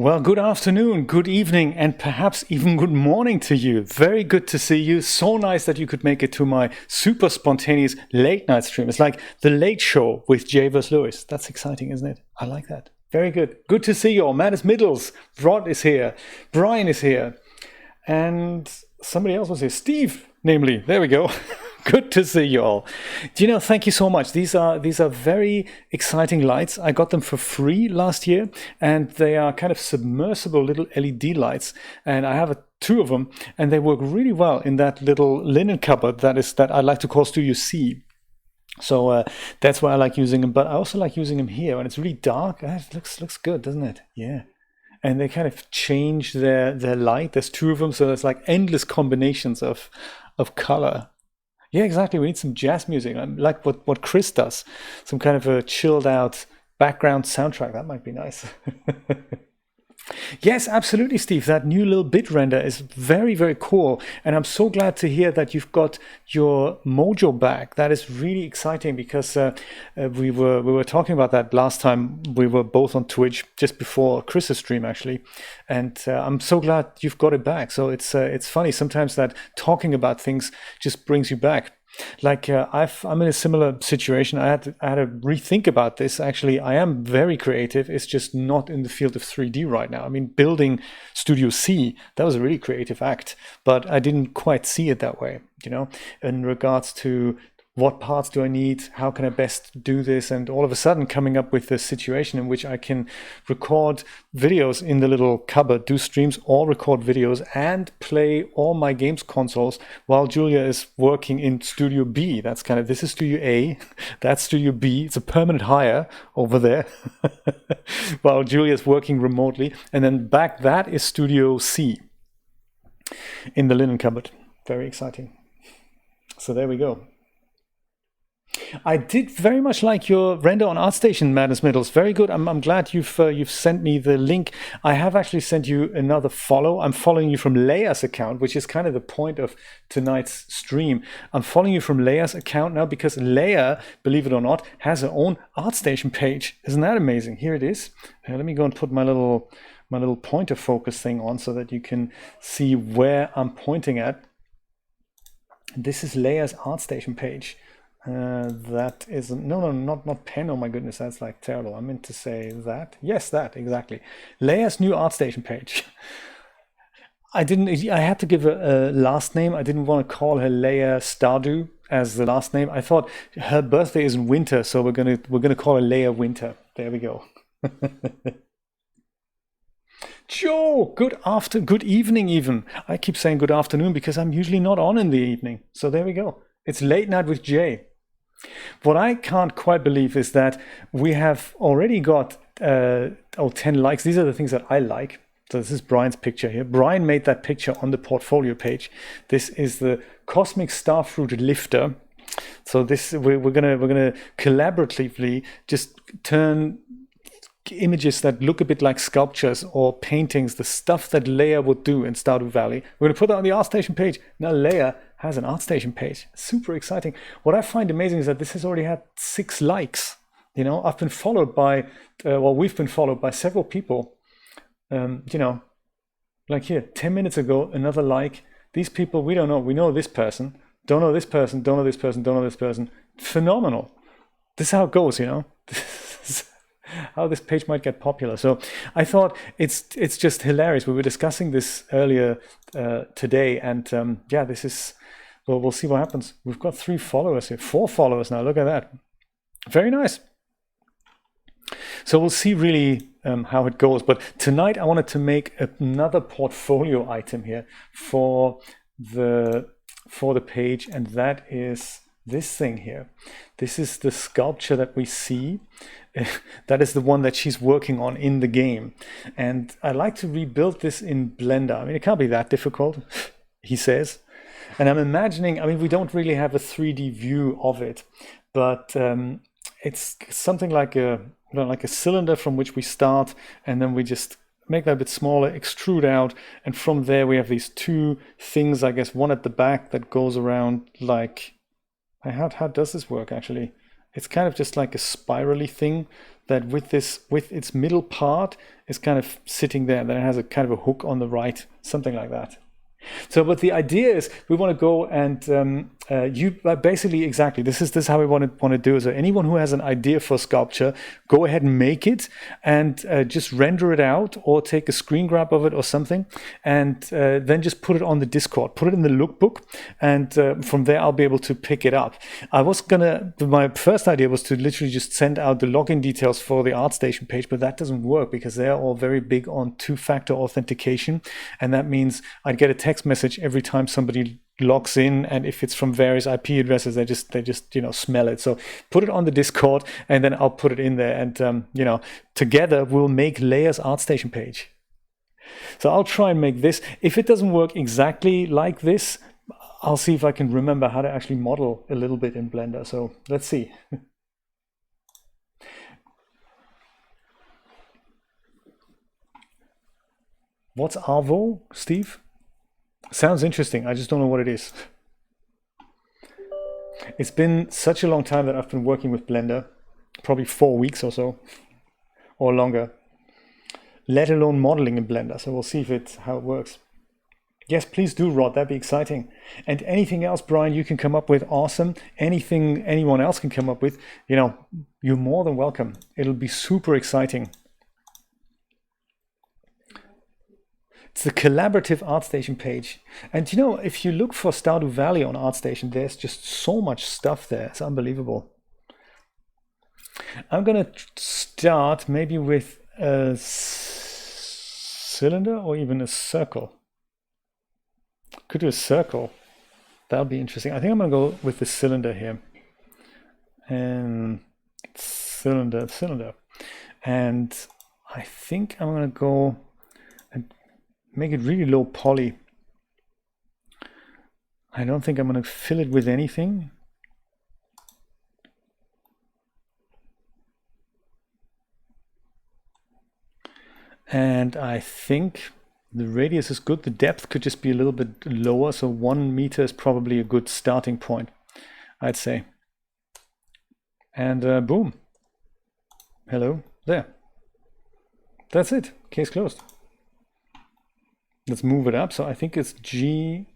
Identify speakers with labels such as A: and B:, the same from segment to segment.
A: Well, good afternoon, good evening, and perhaps even good morning to you. Very good to see you. So nice that you could make it to my super spontaneous late night stream. It's like the late show with Jay vs. Lewis. That's exciting, isn't it? I like that. Very good. Good to see you all. Matt is Middles. Rod is here. Brian is here. And somebody else was here. Steve, namely. There we go. Good to see you all. Thank you so much. These are very exciting lights. I got them for free last year, and they are kind of submersible little LED lights. And I have two of them, and they work really well in that little linen cupboard that I like to call Studio C. So that's why I like using them. But I also like using them here, and it's really dark. It looks good, doesn't it? Yeah. And they kind of change their light. There's two of them, so there's like endless combinations of color. Yeah, exactly. We need some jazz music, like what Chris does. Some kind of a chilled out background soundtrack. That might be nice. Yes, absolutely, Steve. That new little bit render is very, very cool. And I'm so glad to hear that you've got your Mojo back. That is really exciting because we were talking about that last time we were both on Twitch just before Chris's stream, actually. And I'm so glad you've got it back. So it's funny sometimes that talking about things just brings you back. Like I'm in a similar situation. I had to rethink about this. Actually, I am very creative. It's just not in the field of 3D right now. I mean, building Studio C, that was a really creative act, but I didn't quite see it that way, in regards to what parts do I need? How can I best do this? And all of a sudden coming up with a situation in which I can record videos in the little cupboard, do streams or record videos and play all my games consoles while Julia is working in Studio B. This is Studio A, that's Studio B. It's a permanent hire over there while Julia is working remotely. And then back that is Studio C in the linen cupboard. Very exciting. So there we go. I did very much like your render on ArtStation, Madness Middles. Very good. I'm glad you've sent me the link. I have actually sent you another follow. I'm following you from Leah's account, which is kind of the point of tonight's stream. I'm following you from Leah's account now because Leah, believe it or not, has her own ArtStation page. Isn't that amazing? Here it is. Let me go and put my little pointer focus thing on so that you can see where I'm pointing at. This is Leah's ArtStation page. That is not pen. Oh my goodness, that's like terrible. I meant to say that. Yes, that exactly. Leah's new ArtStation page. I had to give a last name. I didn't want to call her Leah Stardew as the last name. I thought her birthday is in winter, so we're gonna call her Leah Winter. There we go. Joe, good evening even. I keep saying good afternoon because I'm usually not on in the evening. So there we go. It's late night with Jay. What I can't quite believe is that we have already got 10 likes. These are the things that I like. So this is Brian's picture here. Brian made that picture on the portfolio page. This is the Cosmic Starfruit Lifter. So this we're gonna collaboratively just turn images that look a bit like sculptures or paintings, the stuff that Leah would do in Stardew Valley. We're going to put that on the ArtStation page. Now Leah has an ArtStation page. Super exciting. What I find amazing is that this has already had 6 likes. I've been followed by, we've been followed by several people. Like here, 10 minutes ago, another like. These people, we don't know. We know this person. Don't know this person. Don't know this person. Don't know this person. Phenomenal. This is how it goes, how this page might get popular. So I thought it's just hilarious. We were discussing this earlier today, and this is, well, we'll see what happens. We've got 3 followers here, 4 followers now. Look at that. Very nice. So we'll see really how it goes. But tonight I wanted to make another portfolio item here for the page, and that is this thing here. This is the sculpture that we see. That is the one that she's working on in the game. And I like to rebuild this in Blender. I mean, it can't be that difficult, he says. And I'm imagining, we don't really have a 3D view of it, but it's something like a cylinder from which we start, and then we just make that a bit smaller, extrude out, and from there we have these 2 things, I guess, one at the back that goes around like, how does this work actually? It's kind of just like a spirally thing that with its middle part is kind of sitting there, and then it has a kind of a hook on the right, something like that. So, but the idea is we want to go and basically exactly this is how we want to do it. So anyone who has an idea for sculpture, go ahead and make it and just render it out or take a screen grab of it or something, and then just put it on the Discord, put it in the lookbook, and from there I'll be able to pick it up. My first idea was to literally just send out the login details for the ArtStation page, but that doesn't work because they're all very big on two-factor authentication, and that means I'd get a text message every time somebody logs in, and if it's from various IP addresses, they just smell it. So put it on the Discord, and then I'll put it in there, and together we'll make Leah's ArtStation page. So I'll try and make this. If it doesn't work exactly like this, I'll see if I can remember how to actually model a little bit in Blender. So let's see. What's Arvo, Steve? Sounds interesting. I just don't know what it is. It's been such a long time that I've been working with Blender, probably 4 weeks or so, or longer, let alone modeling in Blender. So we'll see how it works. Yes, please do, Rod. That'd be exciting. And anything else, Brian, you can come up with, awesome. Anything anyone else can come up with, you're more than welcome. It'll be super exciting. It's the collaborative ArtStation page. And if you look for Stardew Valley on ArtStation, there's just so much stuff there. It's unbelievable. I'm going to start maybe with a cylinder or even a circle. Could do a circle. That'll be interesting. I think I'm going to go with the cylinder here. And cylinder. And I think I'm going to go and make it really low poly. I don't think I'm going to fill it with anything. And I think the radius is good. The depth could just be a little bit lower. So 1 meter is probably a good starting point, I'd say. And boom. Hello, there. That's it. Case closed. Let's move it up. So I think it's Z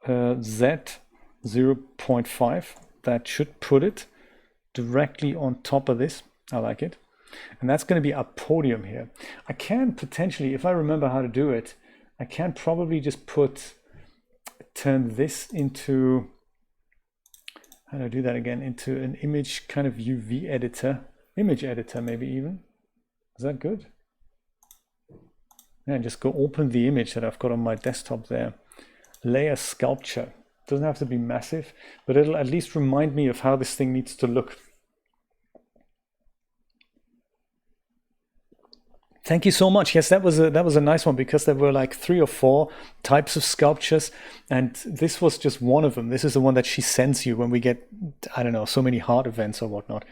A: 0.5. That should put it directly on top of this. I like it. And that's going to be our podium here. I can potentially, if I remember how to do it, I can probably just turn this into, how do I do that again? Into an image kind of UV editor, image editor maybe even. Is that good? Yeah, just go open the image that I've got on my desktop there. Layer sculpture. Doesn't have to be massive, but it'll at least remind me of how this thing needs to look. Thank you so much. Yes, that was a nice one, because there were like 3 or 4 types of sculptures, and this was just one of them. This is the one that she sends you when we get, I don't know, so many heart events or whatnot.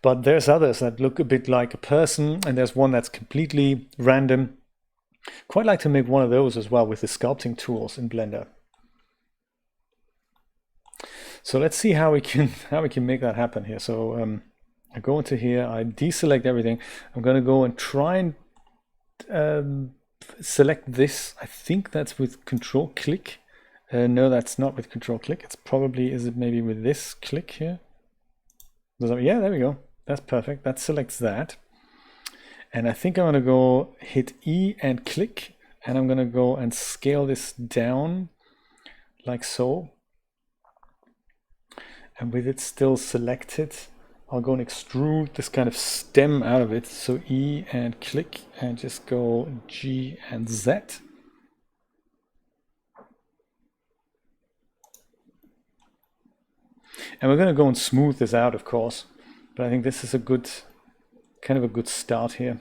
A: But there's others that look a bit like a person, and there's one that's completely random. Quite like to make one of those as well with the sculpting tools in Blender. So let's see how we can make that happen here. So I go into here, I deselect everything. I'm going to go and try and select this. I think that's with Control Click. No, that's not with Control Click. It's probably, is it maybe with this click here? Yeah, there we go. That's perfect. That selects that. And I think I'm going to go hit E and click, and I'm going to go and scale this down like so. And with it still selected, I'll go and extrude this kind of stem out of it. So E and click, and just go G and Z. And we're going to go and smooth this out, of course. But I think this is a good, kind of a good start here.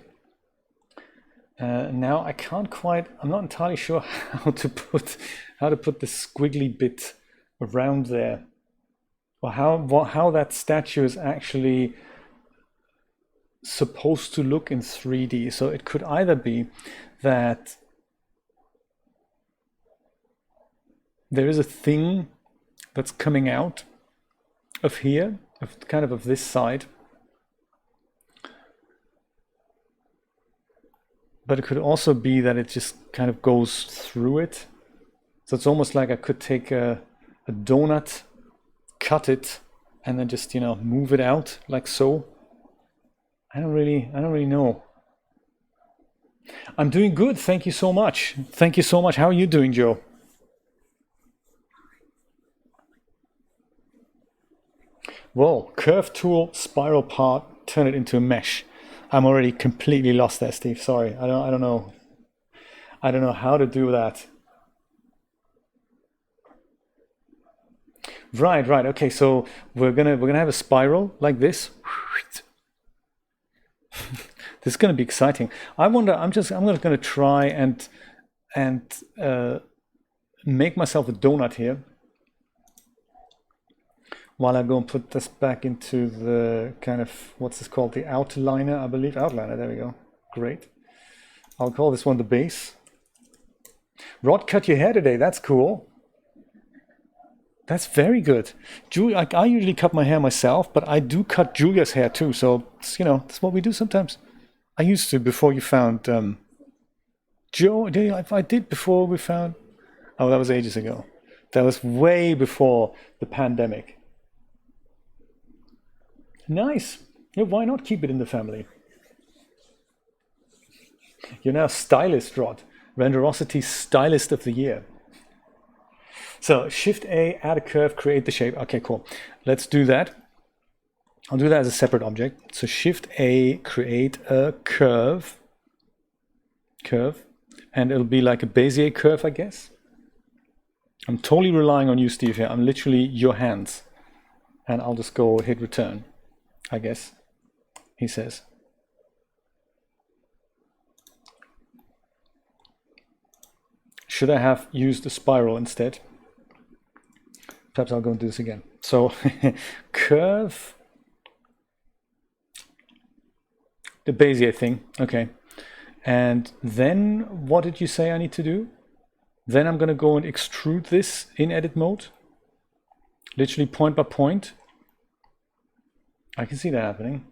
A: Now I can't quite, I'm not entirely sure how to put the squiggly bit around there. Or how that statue is actually supposed to look in 3D. So it could either be that there is a thing that's coming out of here, of this side, but it could also be that it just kind of goes through it. So it's almost like I could take a donut, cut it, and then just, you know, move it out like so. I don't really know. I'm doing good. Thank you so much. Thank you so much. How are you doing, Joe? Whoa, curve tool, spiral part, turn it into a mesh. I'm already completely lost there, Steve. Sorry. I don't know. I don't know how to do that. Right. Okay, so we're gonna have a spiral like this. This is gonna be exciting. I wonder. I'm gonna try and make myself a donut here while I go and put this back into the kind of, what's this called? The outliner, I believe. Outliner. There we go. Great. I'll call this one the base. Rod cut your hair today. That's cool. That's very good. Julia, I usually cut my hair myself, but I do cut Julia's hair too. So, you know, that's what we do sometimes. I used to before you found Joe. I did before we found. Oh, that was ages ago. That was way before the pandemic. Nice. Yeah, why not keep it in the family? You're now stylist, Rod. Renderosity Stylist of the Year. So Shift A, add a curve, create the shape. Okay, cool. Let's do that. I'll do that as a separate object. So Shift A, create a curve, and it'll be like a Bezier curve, I guess. I'm totally relying on you, Steve, here. I'm literally your hands. And I'll just go hit return, I guess, he says. Should I have used a spiral instead? Perhaps I'll go and do this again. So curve, the Bezier thing, okay. And then what did you say I need to do? Then I'm gonna go and extrude this in edit mode, literally point by point. I can see that happening.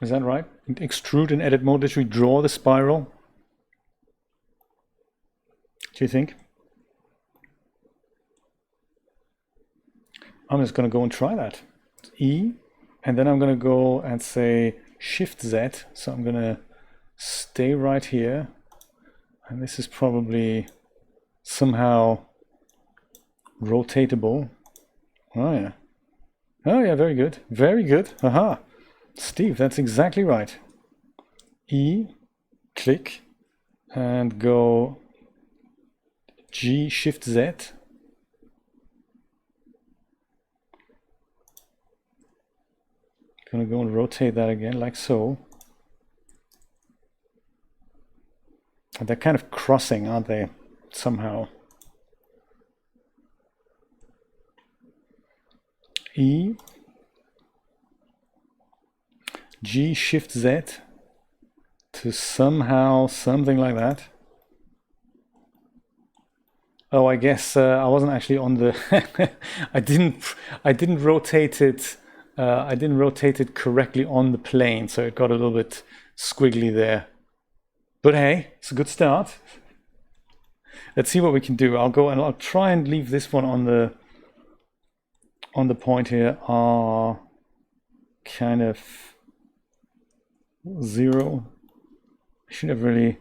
A: Is that right? Extrude in edit mode, literally draw the spiral. Do you think? I'm just going to go and try that. E, and then I'm going to go and say Shift Z. So I'm going to stay right here. And this is probably somehow rotatable. Oh, yeah. Oh, yeah, very good. Very good. Aha. Steve, that's exactly right. E, click, and go G, Shift Z. Gonna go and rotate that again, like so. And they're kind of crossing, aren't they? Somehow. E, G, Shift Z to somehow something like that. Oh, I guess I wasn't actually on the. I didn't rotate it. I didn't rotate it correctly on the plane, so it got a little bit squiggly there. But hey, it's a good start. Let's see what we can do. I'll go and I'll try and leave this one on the point here. Kind of 0. Should have really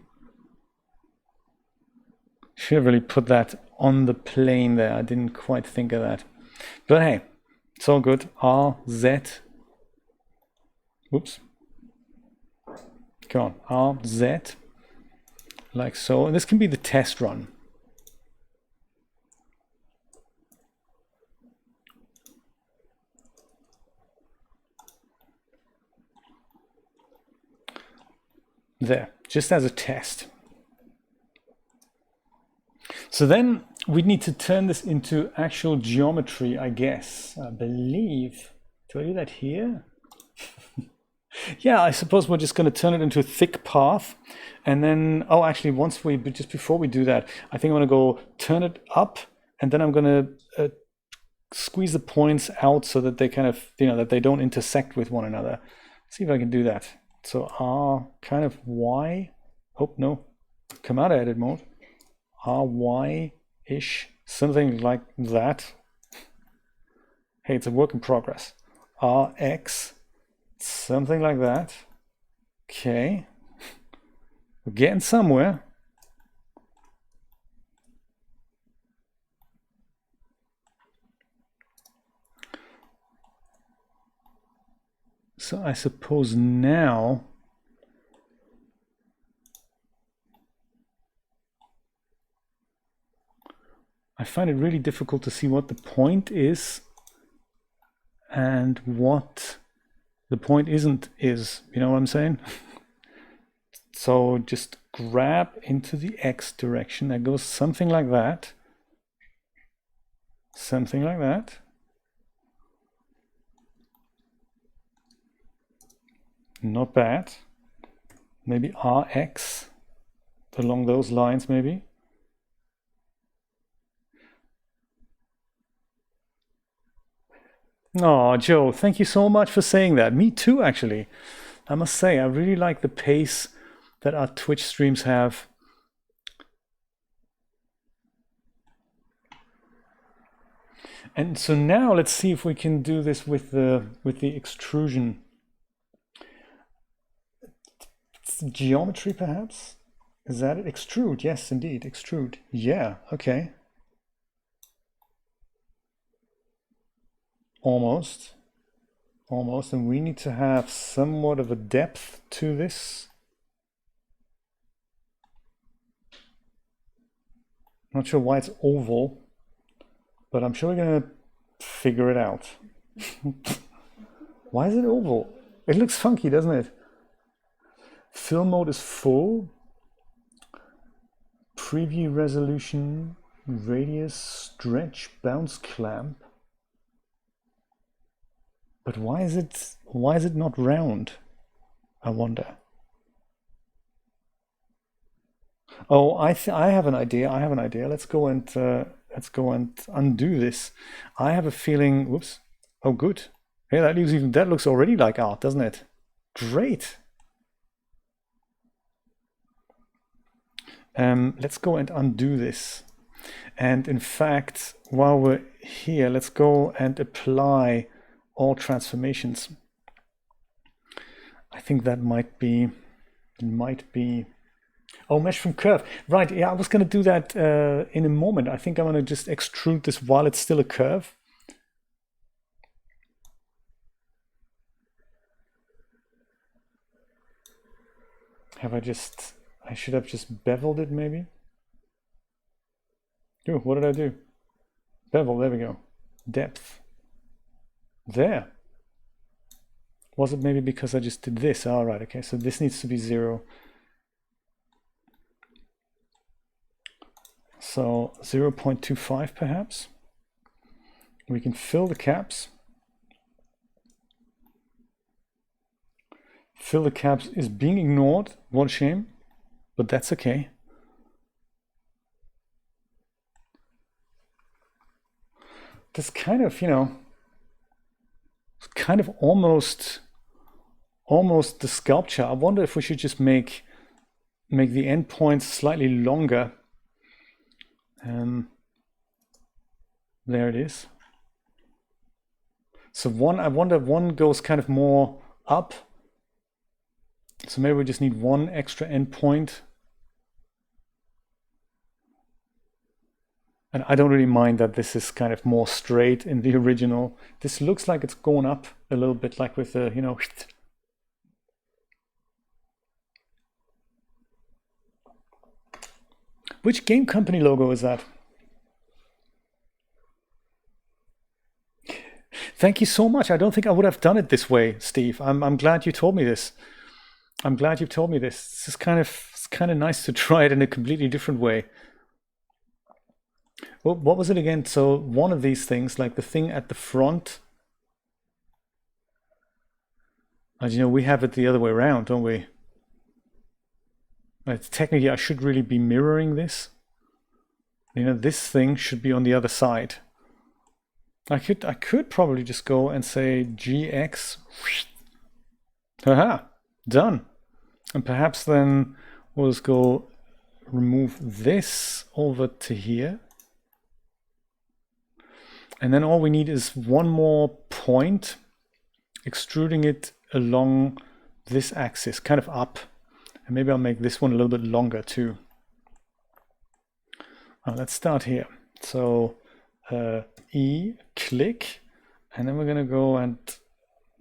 A: put that on the plane there. I didn't quite think of that. But hey, it's all good. R, Z. Whoops. Come on. R, Z. Like so. And this can be the test run. There, just as a test. So then we need to turn this into actual geometry, I guess. I believe. Do I do that here? Yeah, I suppose we're just going to turn it into a thick path. And then, oh, actually, just before we do that, I think I'm going to go turn it up. And then I'm going to squeeze the points out so that they kind of, that they don't intersect with one another. See if I can do that. So R kind of Y. Oh no, come out of edit mode. RY-ish, something like that. Hey, it's a work in progress. RX, something like that. Okay, we're getting somewhere. So I suppose now I find it really difficult to see what the point is and what the point isn't is. You know what I'm saying? So just grab into the X direction. That goes something like that. Something like that. Not bad. Maybe RX along those lines, maybe. Oh, Joe, thank you so much for saying that. Me too, actually. I must say, I really like the pace that our Twitch streams have. And so now let's see if we can do this with the extrusion. It's geometry, perhaps? Is that it? Extrude, yes, indeed, extrude. Yeah, okay. Almost. Almost, and we need to have somewhat of a depth to this. Not sure why it's oval, but I'm sure we're gonna figure it out. Why is it oval? It looks funky, doesn't it? Fill mode is full. Preview resolution, radius, stretch, bounce clamp. But why is it not round? I wonder. Oh, I have an idea. I have an idea. Let's go and undo this. I have a feeling. Whoops. Oh, good. Yeah, that looks already like art, doesn't it? Great. Let's go and undo this. And in fact, while we're here, let's go and apply all transformations. I think that might be. Oh, mesh from curve. Right, yeah, I was going to do that in a moment. I think I'm going to just extrude this while it's still a curve. I should have just beveled it maybe. Oh, what did I do? Bevel, there we go. Depth. There. Was it maybe because I just did this? All right, okay, so this needs to be 0. So 0.25 perhaps. We can fill the caps. Fill the caps is being ignored. What a shame, but that's okay. This kind of, kind of almost the sculpture. I wonder if we should just make the endpoints slightly longer. There it is. So I wonder one goes kind of more up. So maybe we just need one extra endpoint. And I don't really mind that this is kind of more straight in the original. This looks like it's going up a little bit, like with the, Which game company logo is that? Thank you so much. I don't think I would have done it this way, Steve. I'm glad you told me this. I'm glad you've told me this. It's kind of nice to try it in a completely different way. Well, what was it again? So one of these things, like the thing at the front. As you know, we have it the other way around, don't we? Technically, I should really be mirroring this. This thing should be on the other side. I could probably just go and say GX Haha, done. And perhaps then we'll just go remove this over to here. And then all we need is one more point, extruding it along this axis, kind of up. And maybe I'll make this one a little bit longer too. Let's start here. So E, click, and then we're going to go and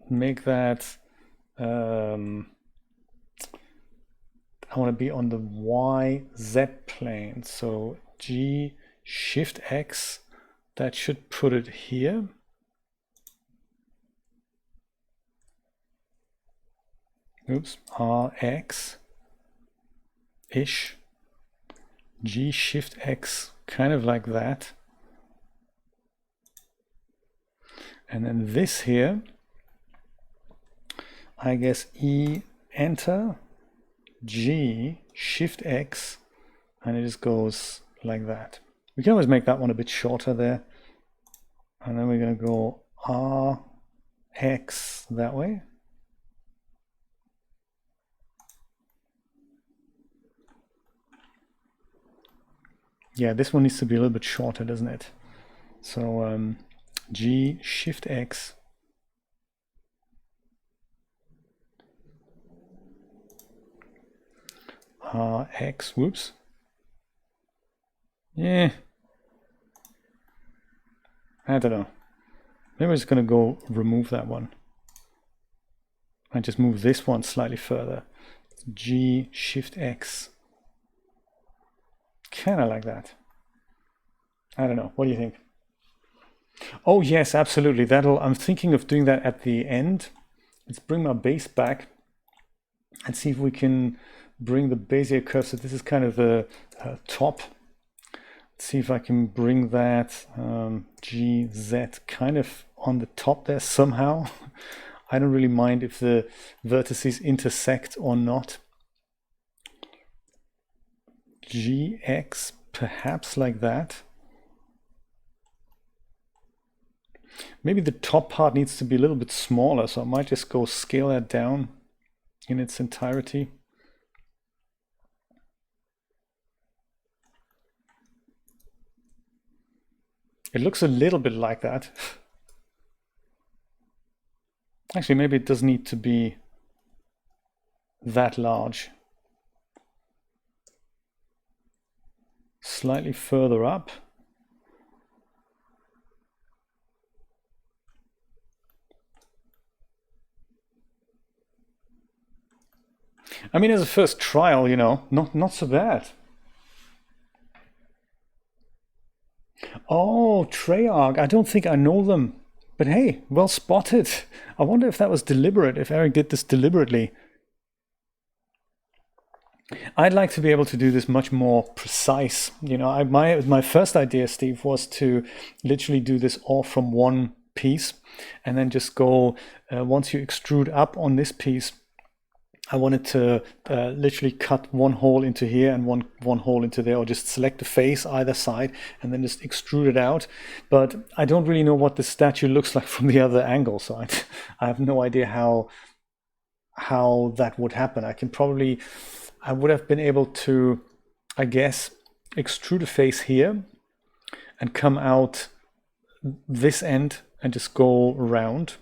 A: make that, I want to be on the YZ plane. So G, Shift X, that should put it here. Oops, RX ish. G, Shift X, kind of like that. And then this here, I guess E, enter, G, Shift X, and it just goes like that. We can always make that one a bit shorter there. And then we're going to go R, X that way. Yeah, this one needs to be a little bit shorter, doesn't it? So G, Shift X. X, whoops. Yeah. I don't know. Maybe we're just going to go remove that one. And just move this one slightly further. G, Shift X. Kind of like that. I don't know. What do you think? Oh yes, absolutely. I'm thinking of doing that at the end. Let's bring my base back and see if we can bring the Bezier curve. So this is kind of the top. Let's see if I can bring that GZ kind of on the top there somehow. I don't really mind if the vertices intersect or not. GX, perhaps like that. Maybe the top part needs to be a little bit smaller, so I might just go scale that down in its entirety. It looks a little bit like that. Actually, maybe it doesn't need to be that large. Slightly further up. I mean, as a first trial, you know, not so bad. Oh, Treyarch. I don't think I know them. But hey, well spotted. I wonder if that was deliberate, if Eric did this deliberately. I'd like to be able to do this much more precise. You know, my first idea, Steve, was to literally do this all from one piece and then just go, once you extrude up on this piece, I wanted to literally cut one hole into here and one hole into there, or just select a face either side and then just extrude it out. But I don't really know what the statue looks like from the other angle, so I have no idea how that would happen. I would have been able to, I guess, extrude a face here and come out this end and just go around.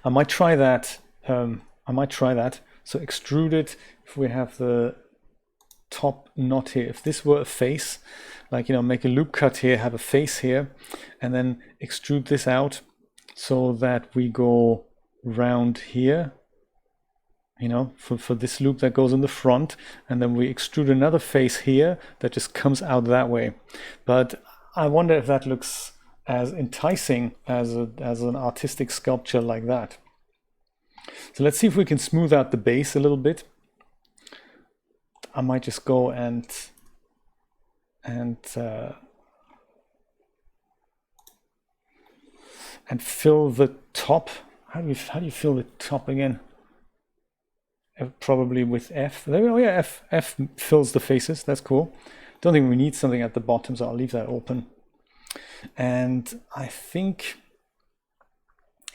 A: I might try that. So extrude it. If we have the top knot here, if this were a face, like, you know, make a loop cut here, have a face here, and then extrude this out so that we go round here, you know, for this loop that goes in the front, and then we extrude another face here that just comes out that way. But I wonder if that looks as enticing as an artistic sculpture like that. So let's see if we can smooth out the base a little bit. I might just go and fill the top. How do you fill the top again? Probably with F. There we go. Yeah, F fills the faces. That's cool. Don't think we need something at the bottom, so I'll leave that open. And I think,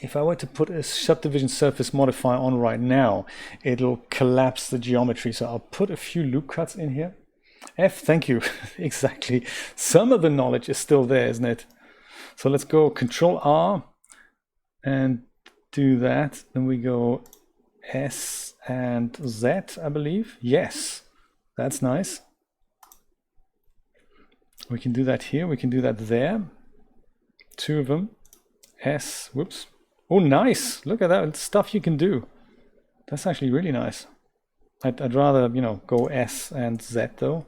A: if I were to put a subdivision surface modifier on right now, it'll collapse the geometry. So I'll put a few loop cuts in here. F, thank you. Exactly. Some of the knowledge is still there, isn't it? So let's go Control R and do that. Then we go S and Z, I believe. Yes, that's nice. We can do that here. We can do that there. Two of them. S, whoops. Oh, nice. Look at that stuff you can do. That's actually really nice. I'd rather, you know, go S and Z though.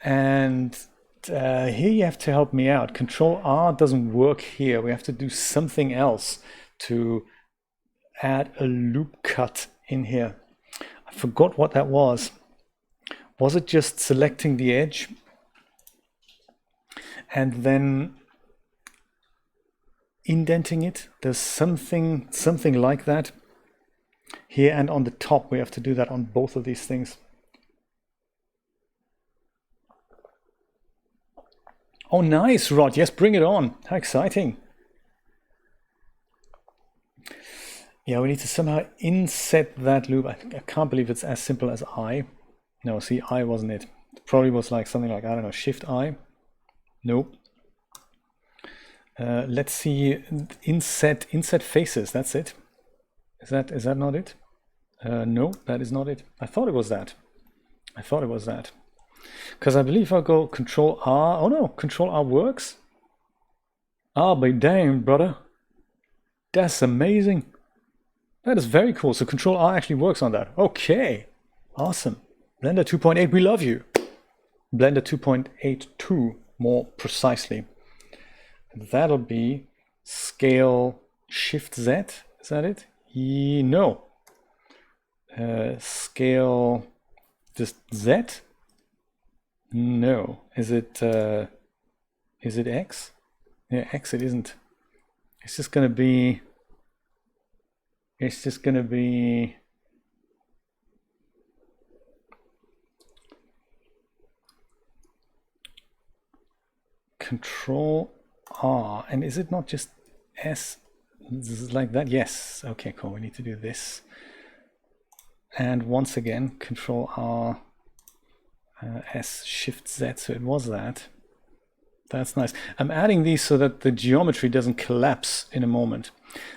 A: And here you have to help me out. Control R doesn't work here. We have to do something else to add a loop cut in here. I forgot what that was. Was it just selecting the edge and then indenting it? There's something like that here, and on the top we have to do that on both of these things. Oh, nice, Rod. Yes, bring it on. How exciting. Yeah, we need to somehow inset that loop. I can't believe it's as simple as I. No, see, I wasn't it. It probably was like something like, I don't know, Shift I. Nope. Let's see, inset faces. That's it. Is that not it? No, that is not it. I thought it was that. Because I believe I'll go Control R. Oh no, Control R works. I'll be damned, brother. That's amazing. That is very cool. So Control R actually works on that. Okay, awesome. Blender 2.8, we love you. Blender 2.82 more precisely. That'll be scale Shift Z. Is that it? No. Scale just Z. No. Is it X? Yeah, X it isn't. It's just gonna be Control R. And is it not just S? This is like that? Yes. Okay, cool. We need to do this. And once again, Control R, S, Shift Z. So it was that. That's nice. I'm adding these so that the geometry doesn't collapse in a moment.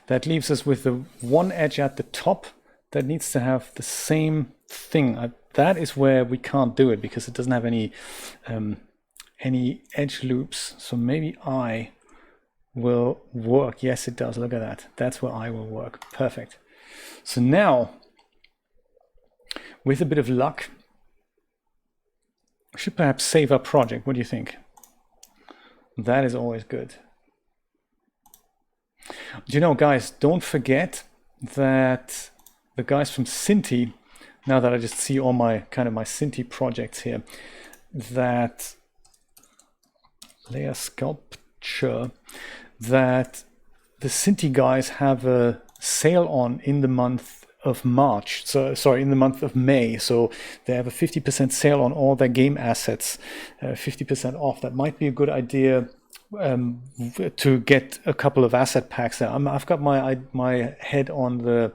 A: That leaves us with the one edge at the top that needs to have the same thing. That is where we can't do it because it doesn't have any edge loops. So maybe I will work. Yes, it does. Look at that. That's where I will work. Perfect. So now, with a bit of luck, I should perhaps save our project. What do you think? That is always good. Do you know, guys, don't forget that the guys from Cinti, now that I just see all my my Cinti projects here, that Leah sculpture, that the Cinti guys have a sale on in the month of March. So sorry, in the month of May. So they have a 50% sale on all their game assets, 50% off. That might be a good idea to get a couple of asset packs there. I've got my head on the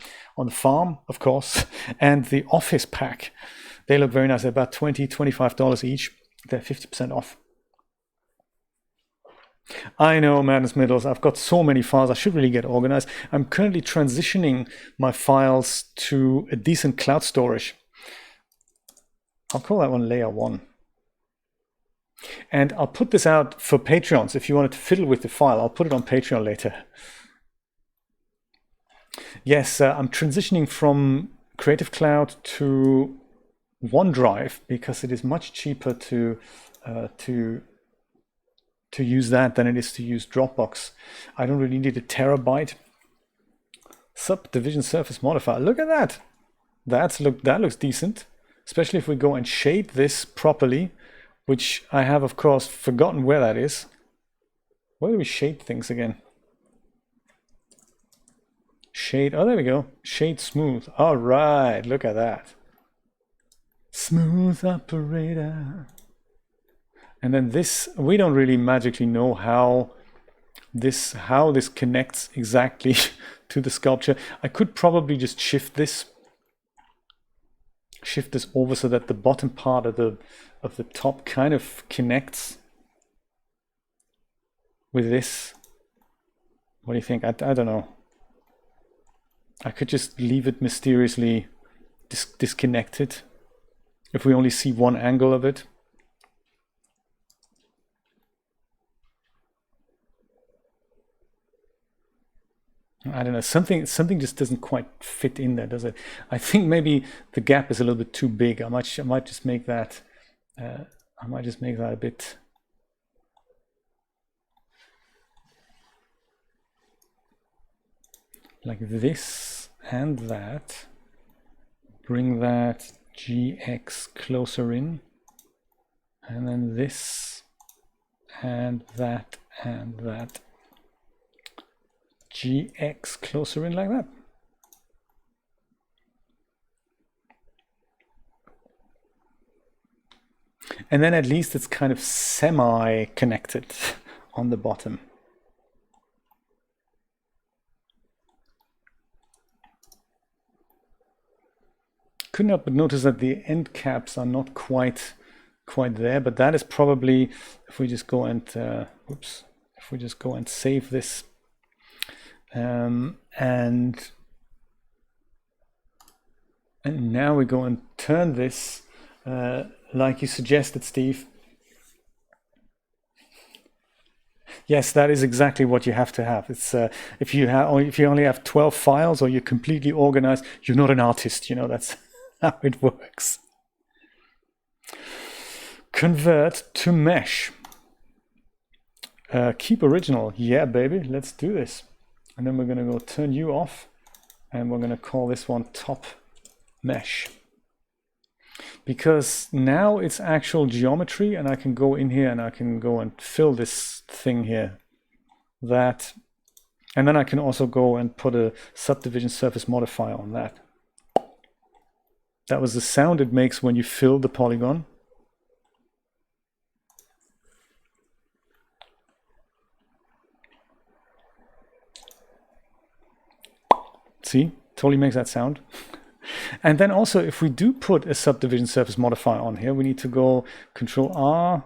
A: farm, of course, and the office pack. They look very nice. They're about $20-25 each. They're 50% off. I know, Madness Middles, I've got so many files, I should really get organized. I'm currently transitioning my files to a decent cloud storage. I'll call that one Layer 1. And I'll put this out for Patreons. If you wanted to fiddle with the file, I'll put it on Patreon later. Yes, I'm transitioning from Creative Cloud to OneDrive because it is much cheaper to use that than it is to use Dropbox. I don't really need a terabyte. Subdivision surface modifier. Look at that. That looks decent, especially if we go and shade this properly, which I have, of course, forgotten where that is. Where do we shade things again? Shade. Oh, there we go. Shade smooth. All right. Look at that. Smooth operator. And then this, we don't really magically know how how this connects exactly to the sculpture. I could probably just shift this over so that the bottom part of the top kind of connects with this. What do you think? I don't know. I could just leave it mysteriously disconnected if we only see one angle of it. I don't know, something just doesn't quite fit in there, does it? I think maybe the gap is a little bit too big. I might just make that a bit like this and that. Bring that GX closer in, and then this and that GX closer in like that. And then at least it's kind of semi-connected on the bottom. Couldn't help but notice that the end caps are not quite there, but that is probably, if we just go and save this, and now we go and turn this like you suggested, Steve. Yes, that is exactly what you have to have. It's if you only have 12 files or you're completely organized, you're not an artist. You know, that's how it works. Convert to mesh. Keep original. Yeah, baby, let's do this. And then we're going to go turn you off, and we're going to call this one top mesh. Because now it's actual geometry, and I can go in here and I can go and fill this thing here. That. And then I can also go and put a subdivision surface modifier on that. That was the sound it makes when you fill the polygon. See, totally makes that sound. And then also, if we do put a subdivision surface modifier on here, we need to go Control R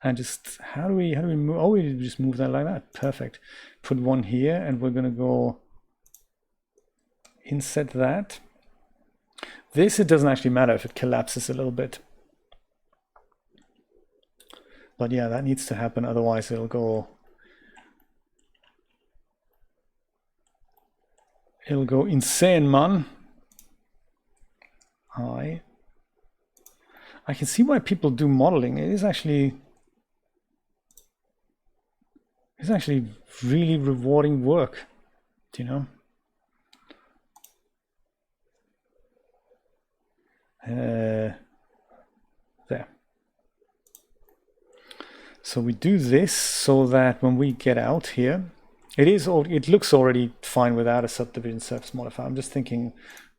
A: and just, how do we move? Oh, we just move that like that. Perfect. Put one here, and we're going to go inset that. This, it doesn't actually matter if it collapses a little bit. But yeah, that needs to happen, otherwise it'll go insane, man. I can see why people do modeling. It's actually really rewarding work, do you know? There. So we do this so that when we get out here, it looks already fine without a subdivision surface modifier. I'm just thinking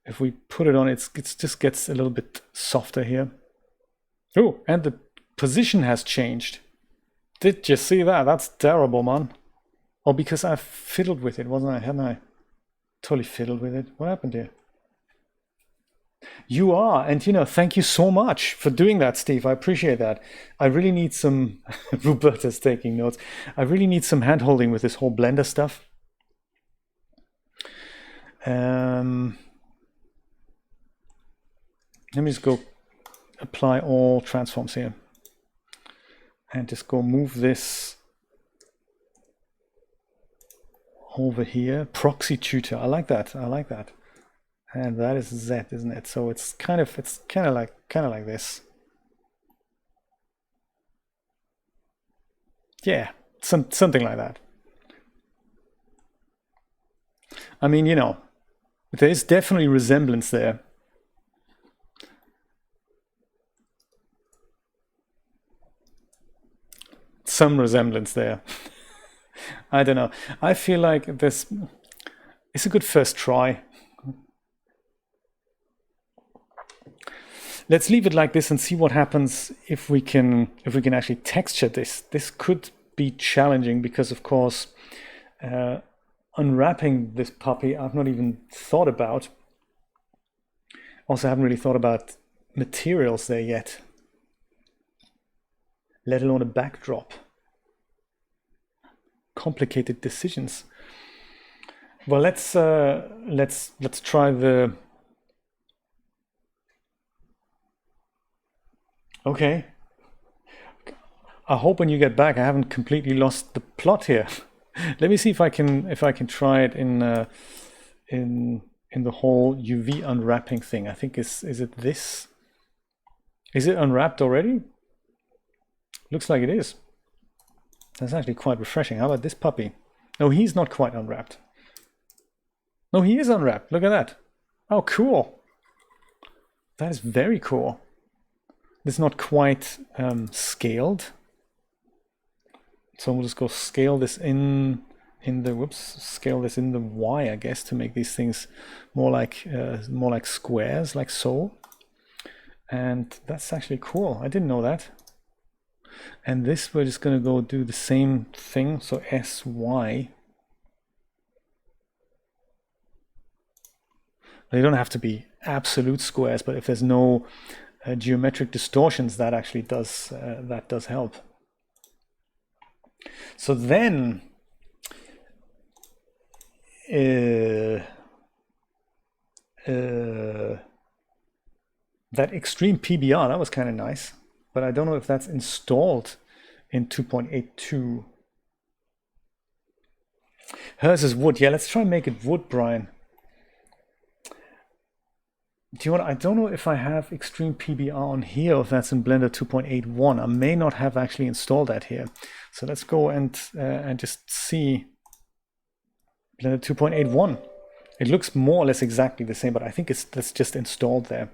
A: if we put it on, it just gets a little bit softer here. Oh, and the position has changed. Did you see that? That's terrible, man. Oh, because I fiddled with it, wasn't I? Hadn't I? Totally fiddled with it. What happened here? You are, and you know, thank you so much for doing that, Steve. I appreciate that. I really need some, Roberta's taking notes. I really need some hand-holding with this whole Blender stuff. Let me just go apply all transforms here. And just go move this over here. Proxy tutor, I like that, I like that. And that is Z, isn't it? So it's kind of like this. Yeah, something like that. I mean, you know, there is definitely resemblance there. Some resemblance there. I don't know. I feel like this is a good first try. Let's leave it like this and see what happens if we can actually texture this. This could be challenging because, of course, unwrapping this puppy, I've not even thought about. Also, haven't really thought about materials there yet, let alone a backdrop. Complicated decisions. Well, let's try the. Okay. I hope when you get back, I haven't completely lost the plot here. Let me see if I can try it in the whole UV unwrapping thing. I think is it this? Is it unwrapped already? Looks like it is. That's actually quite refreshing. How about this puppy? No, he's not quite unwrapped. No, he is unwrapped. Look at that. Oh, cool. That is very cool. It's not quite scaled. So we'll just go scale this in the scale this in the Y, I guess, to make these things more like squares, like so. And that's actually cool. I didn't know that. And this, we're just gonna go do the same thing. So SY. They don't have to be absolute squares, but if there's no geometric distortions, that actually does help. So then that extreme PBR, that was kind of nice, but I don't know if that's installed in 2.82. Hers is wood. Yeah, let's try and make it wood, Brian. Do you want? I don't know if I have extreme PBR on here, or if that's in Blender 2.81. I may not have actually installed that here. So let's go and just see Blender 2.81. It looks more or less exactly the same, but I think that's just installed there.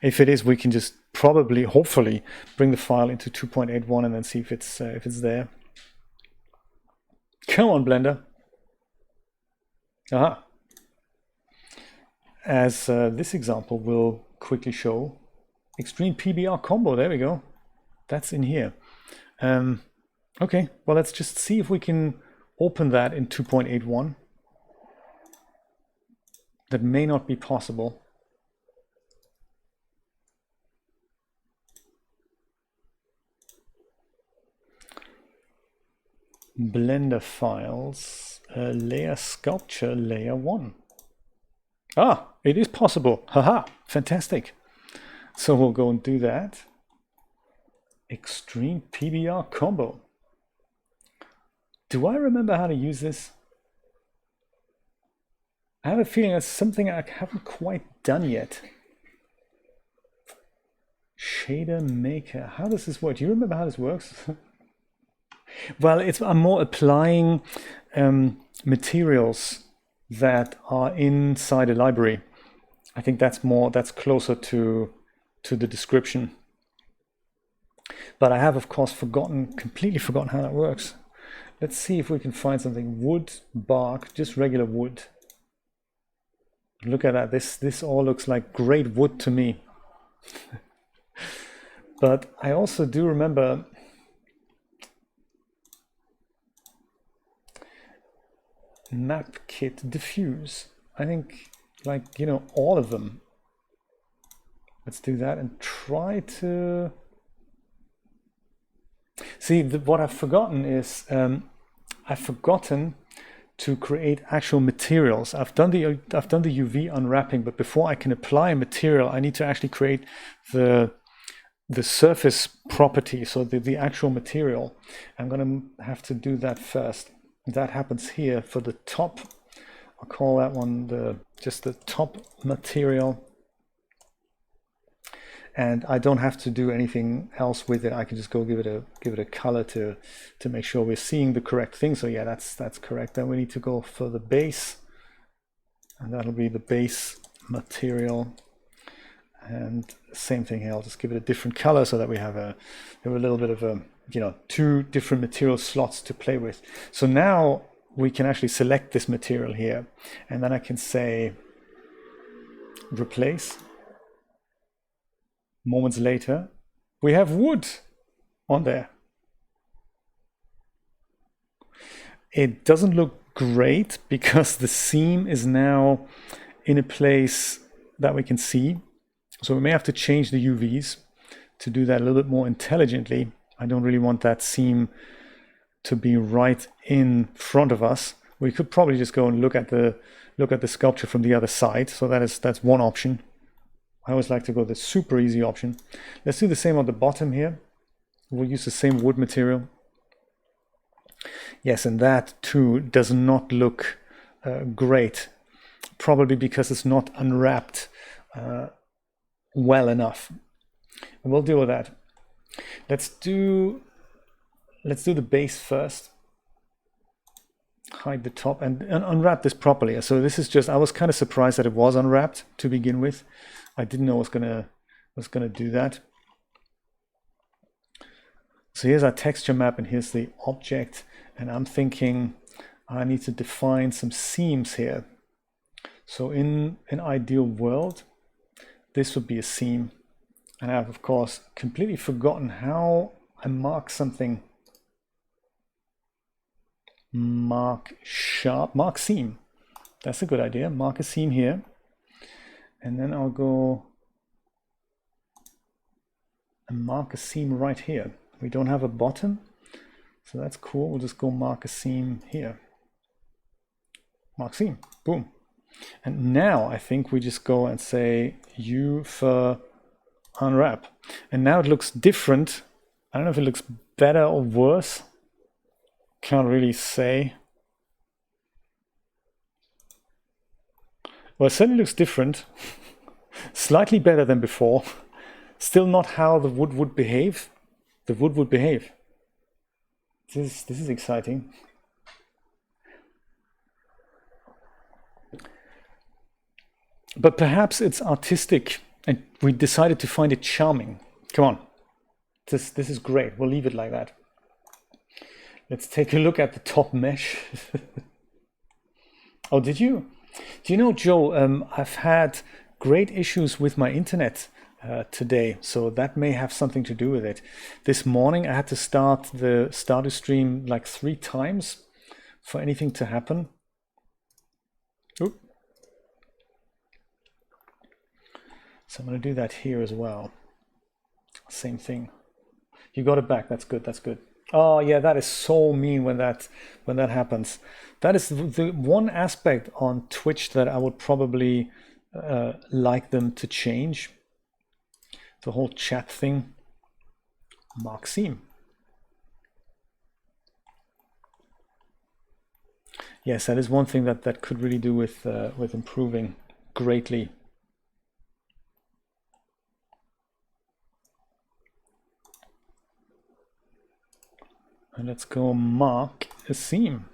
A: If it is, we can just probably, hopefully, bring the file into 2.81 and then see if it's there. Come on, Blender. Aha. As this example will quickly show, extreme PBR combo. There we go. That's in here. Okay, well, let's just see if we can open that in 2.81. That may not be possible. Blender files, layer sculpture, layer 1. Ah, it is possible. Haha, fantastic. So we'll go and do that. Extreme PBR combo. Do I remember how to use this? I have a feeling that's something I haven't quite done yet. Shader maker. How does this work? Do you remember how this works? Well, I'm more applying materials that are inside a library. I think that's closer to the description. But I have, of course, completely forgotten how that works. Let's see if we can find something. Wood, bark, just regular wood. Look at that. This all looks like great wood to me. But I also do remember map kit diffuse. I think, like, you know, all of them. Let's do that and try to see. What I've forgotten is I've forgotten to create actual materials. I've done the UV unwrapping, but before I can apply a material, I need to actually create the surface property, so the actual material. I'm gonna have to do that first. That happens here for the top. I'll call that one just the top material. And I don't have to do anything else with it. I can just go give it a color to make sure we're seeing the correct thing. So yeah, that's correct. Then we need to go for the base, and that'll be the base material. And same thing here. I'll just give it a different color so that we have a little bit of a, you know, two different material slots to play with. So now we can actually select this material here, and then I can say replace. Moments later, we have wood on there. It doesn't look great because the seam is now in a place that we can see. So we may have to change the UVs to do that a little bit more intelligently. I don't really want that seam to be right in front of us. We could probably just go and look at the sculpture from the other side. So that's one option. I always like to go the super easy option. Let's do the same on the bottom here. We'll use the same wood material. Yes, and that too does not look great. Probably because it's not unwrapped well enough. And we'll deal with that. Let's do the base first. Hide the top and unwrap this properly. So this is just, I was kind of surprised that it was unwrapped to begin with. I didn't know it was gonna do that. So here's our texture map and here's the object. And I'm thinking I need to define some seams here. So in an ideal world, this would be a seam. And I've of course completely forgotten how I mark something. Mark sharp, mark seam. That's a good idea. Mark a seam here. And then I'll go and mark a seam right here. We don't have a bottom, so that's cool. We'll just go mark a seam here. Mark seam, boom. And now I think we just go and say U for unwrap. And now it looks different. I don't know if it looks better or worse. Can't really say. Well, it certainly looks different. Slightly better than before. Still not how the wood would behave. The wood would behave. This is exciting. But perhaps it's artistic and we decided to find it charming. Come on. This is great. We'll leave it like that. Let's take a look at the top mesh. Oh, did you? Do you know, Joe, I've had great issues with my internet today, so that may have something to do with it. This morning I had to start the Stardew stream like 3 times for anything to happen. Oop. So I'm going to do that here as well. Same thing. You got it back. That's good. That's good. Oh yeah, that is so mean when that happens. That is the one aspect on Twitch that I would probably like them to change. The whole chat thing. Mark seam. Yes, that is one thing that could really do with improving greatly. And let's go mark a seam.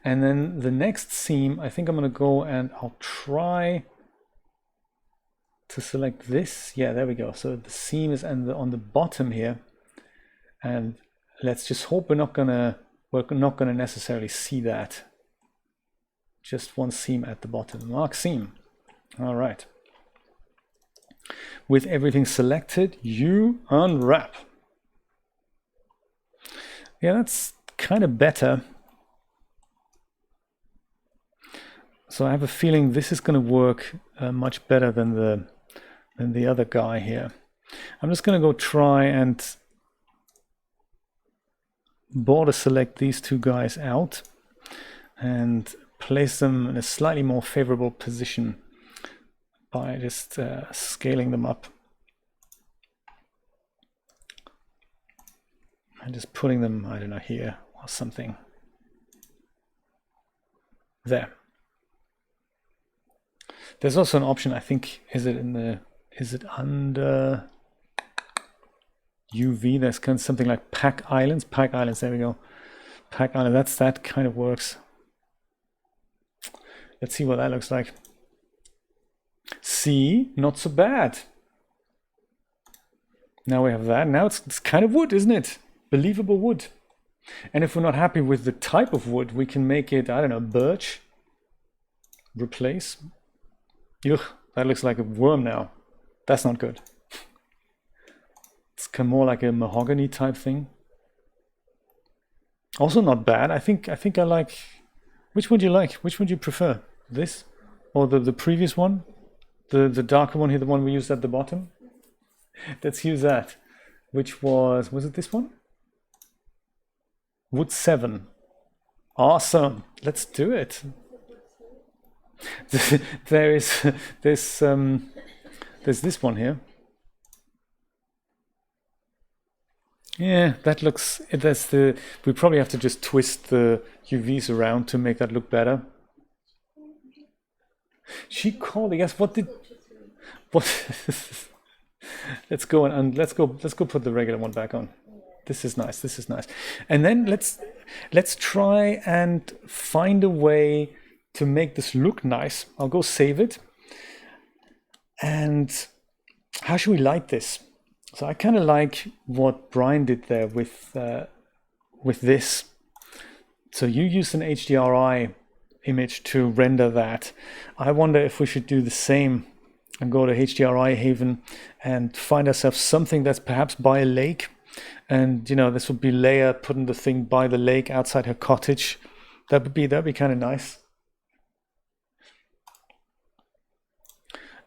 A: And then the next seam, I think I'm going to go and I'll try to select this. Yeah, there we go. So the seam is on the bottom here. And let's just hope we're not gonna necessarily see that. Just one seam at the bottom. Mark seam. All right. With everything selected, you unwrap. Yeah, that's kind of better. So I have a feeling this is going to work much better than the other guy here. I'm just going to go try and border select these 2 guys out and place them in a slightly more favorable position by just scaling them up. And just putting them, I don't know, here or something. There. There's also an option, I think, is it under UV? There's kind of something like pack islands. Pack islands, there we go. Pack island, that kind of works. Let's see what that looks like. See, not so bad. Now we have that. Now it's kind of wood, isn't it? Believable wood. And if we're not happy with the type of wood, we can make it, I don't know, birch. Replace. Ugh, that looks like a worm now. That's not good. It's kind of more like a mahogany type thing. Also not bad. I think I like. Which one do you like? Which one do you prefer? This or the previous one? The darker one here, the one we used at the bottom? Let's use that. Which was it this one? Wood 7. Awesome. Let's do it. there's this one here. Yeah, that looks, we probably have to just twist the UVs around to make that look better. She called, yes, what? Let's go and let's go put the regular one back on. This is nice, this is nice. And then let's try and find a way to make this look nice. I'll go save it. And how should we light this? So I kind of like what Brian did there with this. So you used an HDRI image to render that. I wonder if we should do the same and go to HDRI Haven and find ourselves something that's perhaps by a lake. And you know, this would be Leah putting the thing by the lake outside her cottage. That'd be kind of nice.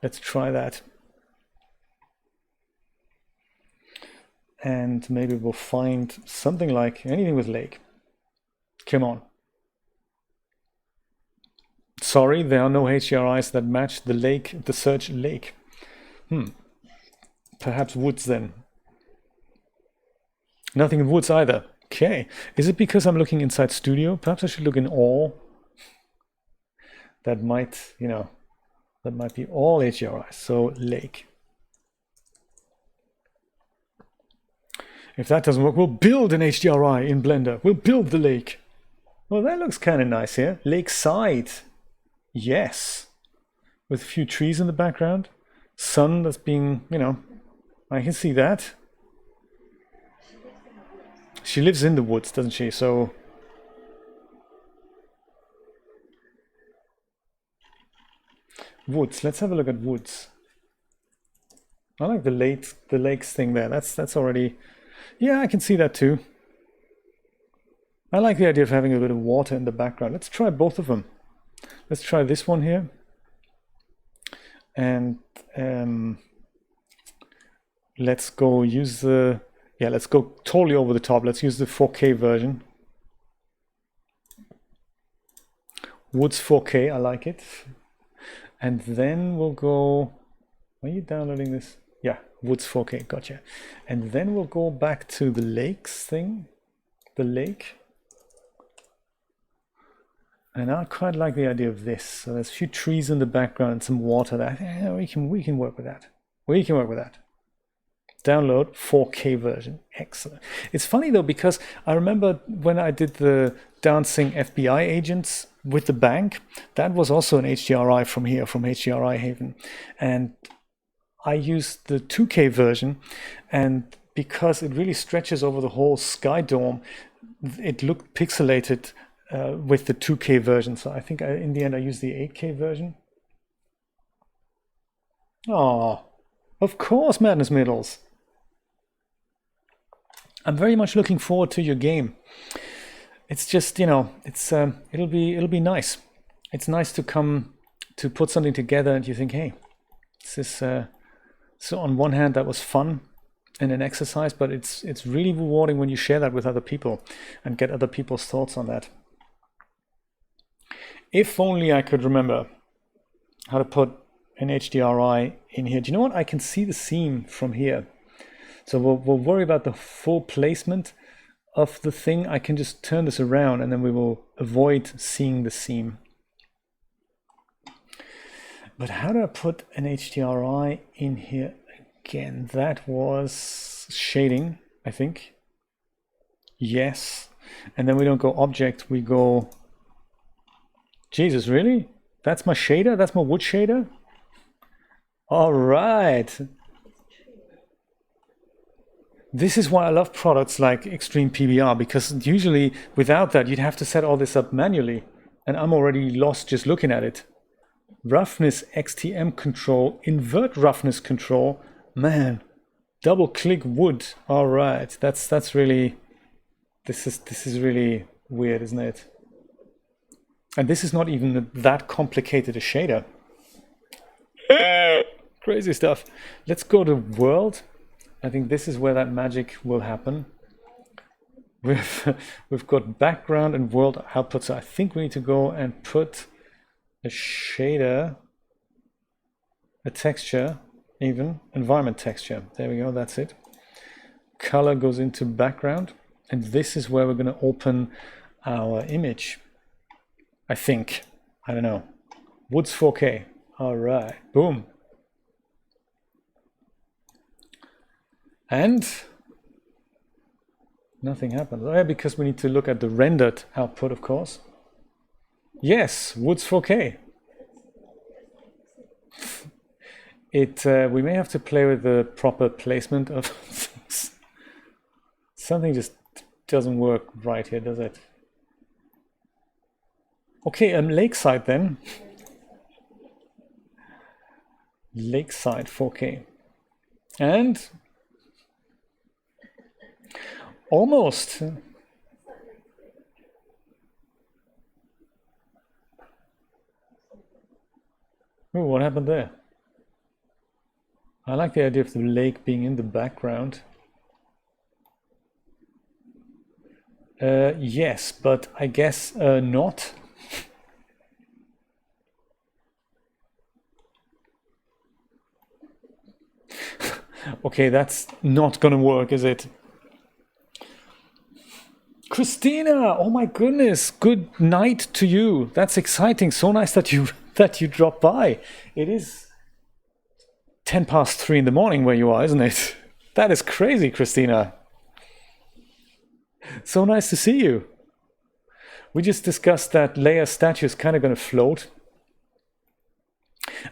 A: Let's try that. And maybe we'll find something like anything with lake. Come on. Sorry, there are no HDRIs that match the lake, the search lake. Perhaps woods then. Nothing in woods either. Okay. Is it because I'm looking inside studio? Perhaps I should look in all. That might, you know, that might be all HDRIs. So lake. If that doesn't work, we'll build an HDRI in Blender. We'll build the lake. Well, that looks kind of nice here. Lakeside. Yes. With a few trees in the background. Sun that's being, you know, I can see that. She lives in the woods, doesn't she? So woods. Let's have a look at woods. I like the lakes thing there. That's already, yeah, I can see that too. I like the idea of having a bit of water in the background. Let's try both of them. Let's try this one here. And let's go use the, yeah, let's go totally over the top. Let's use the 4K version. Woods 4K, I like it. And then we'll go, are you downloading this? Yeah, Woods 4K, gotcha. And then we'll go back to the lakes thing, the lake. And I quite like the idea of this. So there's a few trees in the background and some water there. Yeah, we can work with that. We can work with that. Download 4K version. Excellent. It's funny though, because I remember when I did the dancing FBI agents with the bank, that was also an HDRI from here, from HDRI Haven. And I used the 2K version, and because it really stretches over the whole sky dome, it looked pixelated with the 2K version. So I think in the end I used the 8K version. Oh, of course, Madness Middles. I'm very much looking forward to your game. It's just, you know, it's it'll be nice. It's nice to come to put something together and you think, hey, this is so on one hand that was fun and an exercise, but it's really rewarding when you share that with other people and get other people's thoughts on that. If only I could remember how to put an HDRI in here. Do you know what? I can see the seam from here. So we'll worry about the full placement of the thing. I can just turn this around and then we will avoid seeing the seam. But how do I put an HDRI in here again? That was shading, I think. Yes. And then we don't go object, we go... Jesus, really? That's my shader? That's my wood shader? All right. This is why I love products like Extreme PBR, because usually without that, you'd have to set all this up manually. And I'm already lost just looking at it. Roughness XTM control, invert roughness control. Man, double click wood. All right, that's really This is really weird, isn't it? And this is not even that complicated a shader. Crazy stuff. Let's go to world. I think this is where that magic will happen. We've got background and world output, so I think we need to go and put a shader, a texture, even environment texture. There we go, that's it. Color goes into background, and this is where we're going to open our image. I think. I don't know. Woods 4K. All right. Boom. And nothing happens. Oh, yeah, because we need to look at the rendered output, of course. Yes, Woods 4K. We may have to play with the proper placement of things. Something just doesn't work right here, does it? Okay, Lakeside then. Lakeside 4K. And almost. Ooh, what happened there? I like the idea of the lake being in the background. Yes, but I guess not. Okay, that's not gonna work, is it? Christina, oh my goodness, good night to you. That's exciting. So nice that you dropped by. It is 3:10 in the morning where you are, isn't it? That is crazy, Christina. So nice to see you. We just discussed that Leah's statue is kind of going to float.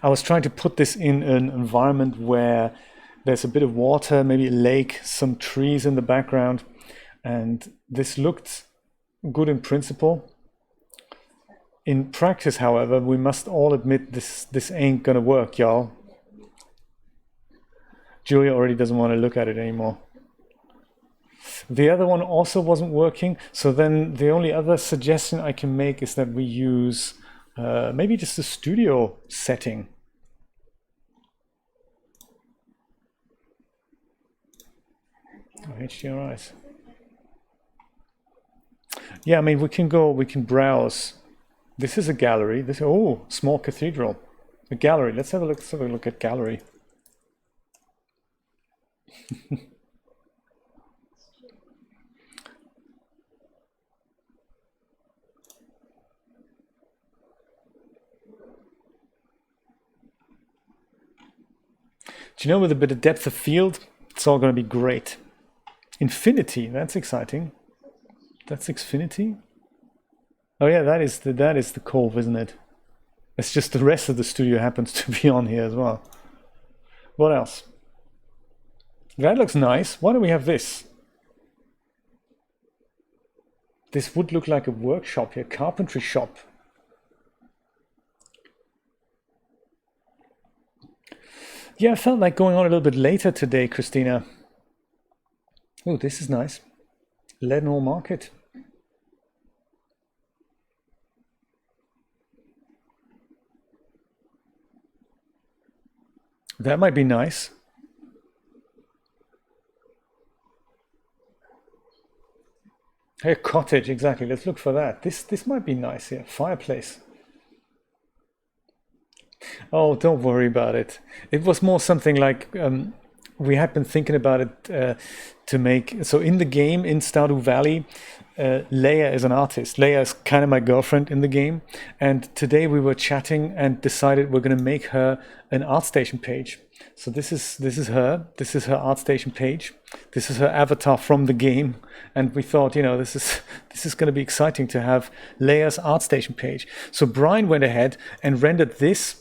A: I was trying to put this in an environment where there's a bit of water, maybe a lake, some trees in the background, and this looked good in principle. In practice, however, we must all admit this ain't gonna work, y'all. Julia already doesn't want to look at it anymore. The other one also wasn't working, so then the only other suggestion I can make is that we use maybe just a studio setting. Oh, HDRIs. Yeah, I mean, we can browse. This is a gallery. Small cathedral. A gallery. Let's have a look at gallery. Do you know, with a bit of depth of field, it's all going to be great. Infinity, that's exciting. That's Xfinity. Oh yeah, that is the Cove, isn't it? It's just the rest of the studio happens to be on here as well. What else? That looks nice. Why don't we have this? This would look like a workshop here, carpentry shop. Yeah, I felt like going on a little bit later today, Christina. Oh, this is nice. Leadenhall Market. That might be nice. Hey, cottage, exactly. Let's look for that. This might be nice here. Fireplace. Oh, don't worry about it. It was more something like we had been thinking about it to make. So in the game, in Stardew Valley, Leah is an artist. Leah is kind of my girlfriend in the game. And today we were chatting and decided we're going to make her an ArtStation page. So this is her. This is her ArtStation page. This is her avatar from the game. And we thought, you know, this is going to be exciting to have Leah's ArtStation page. So Brian went ahead and rendered this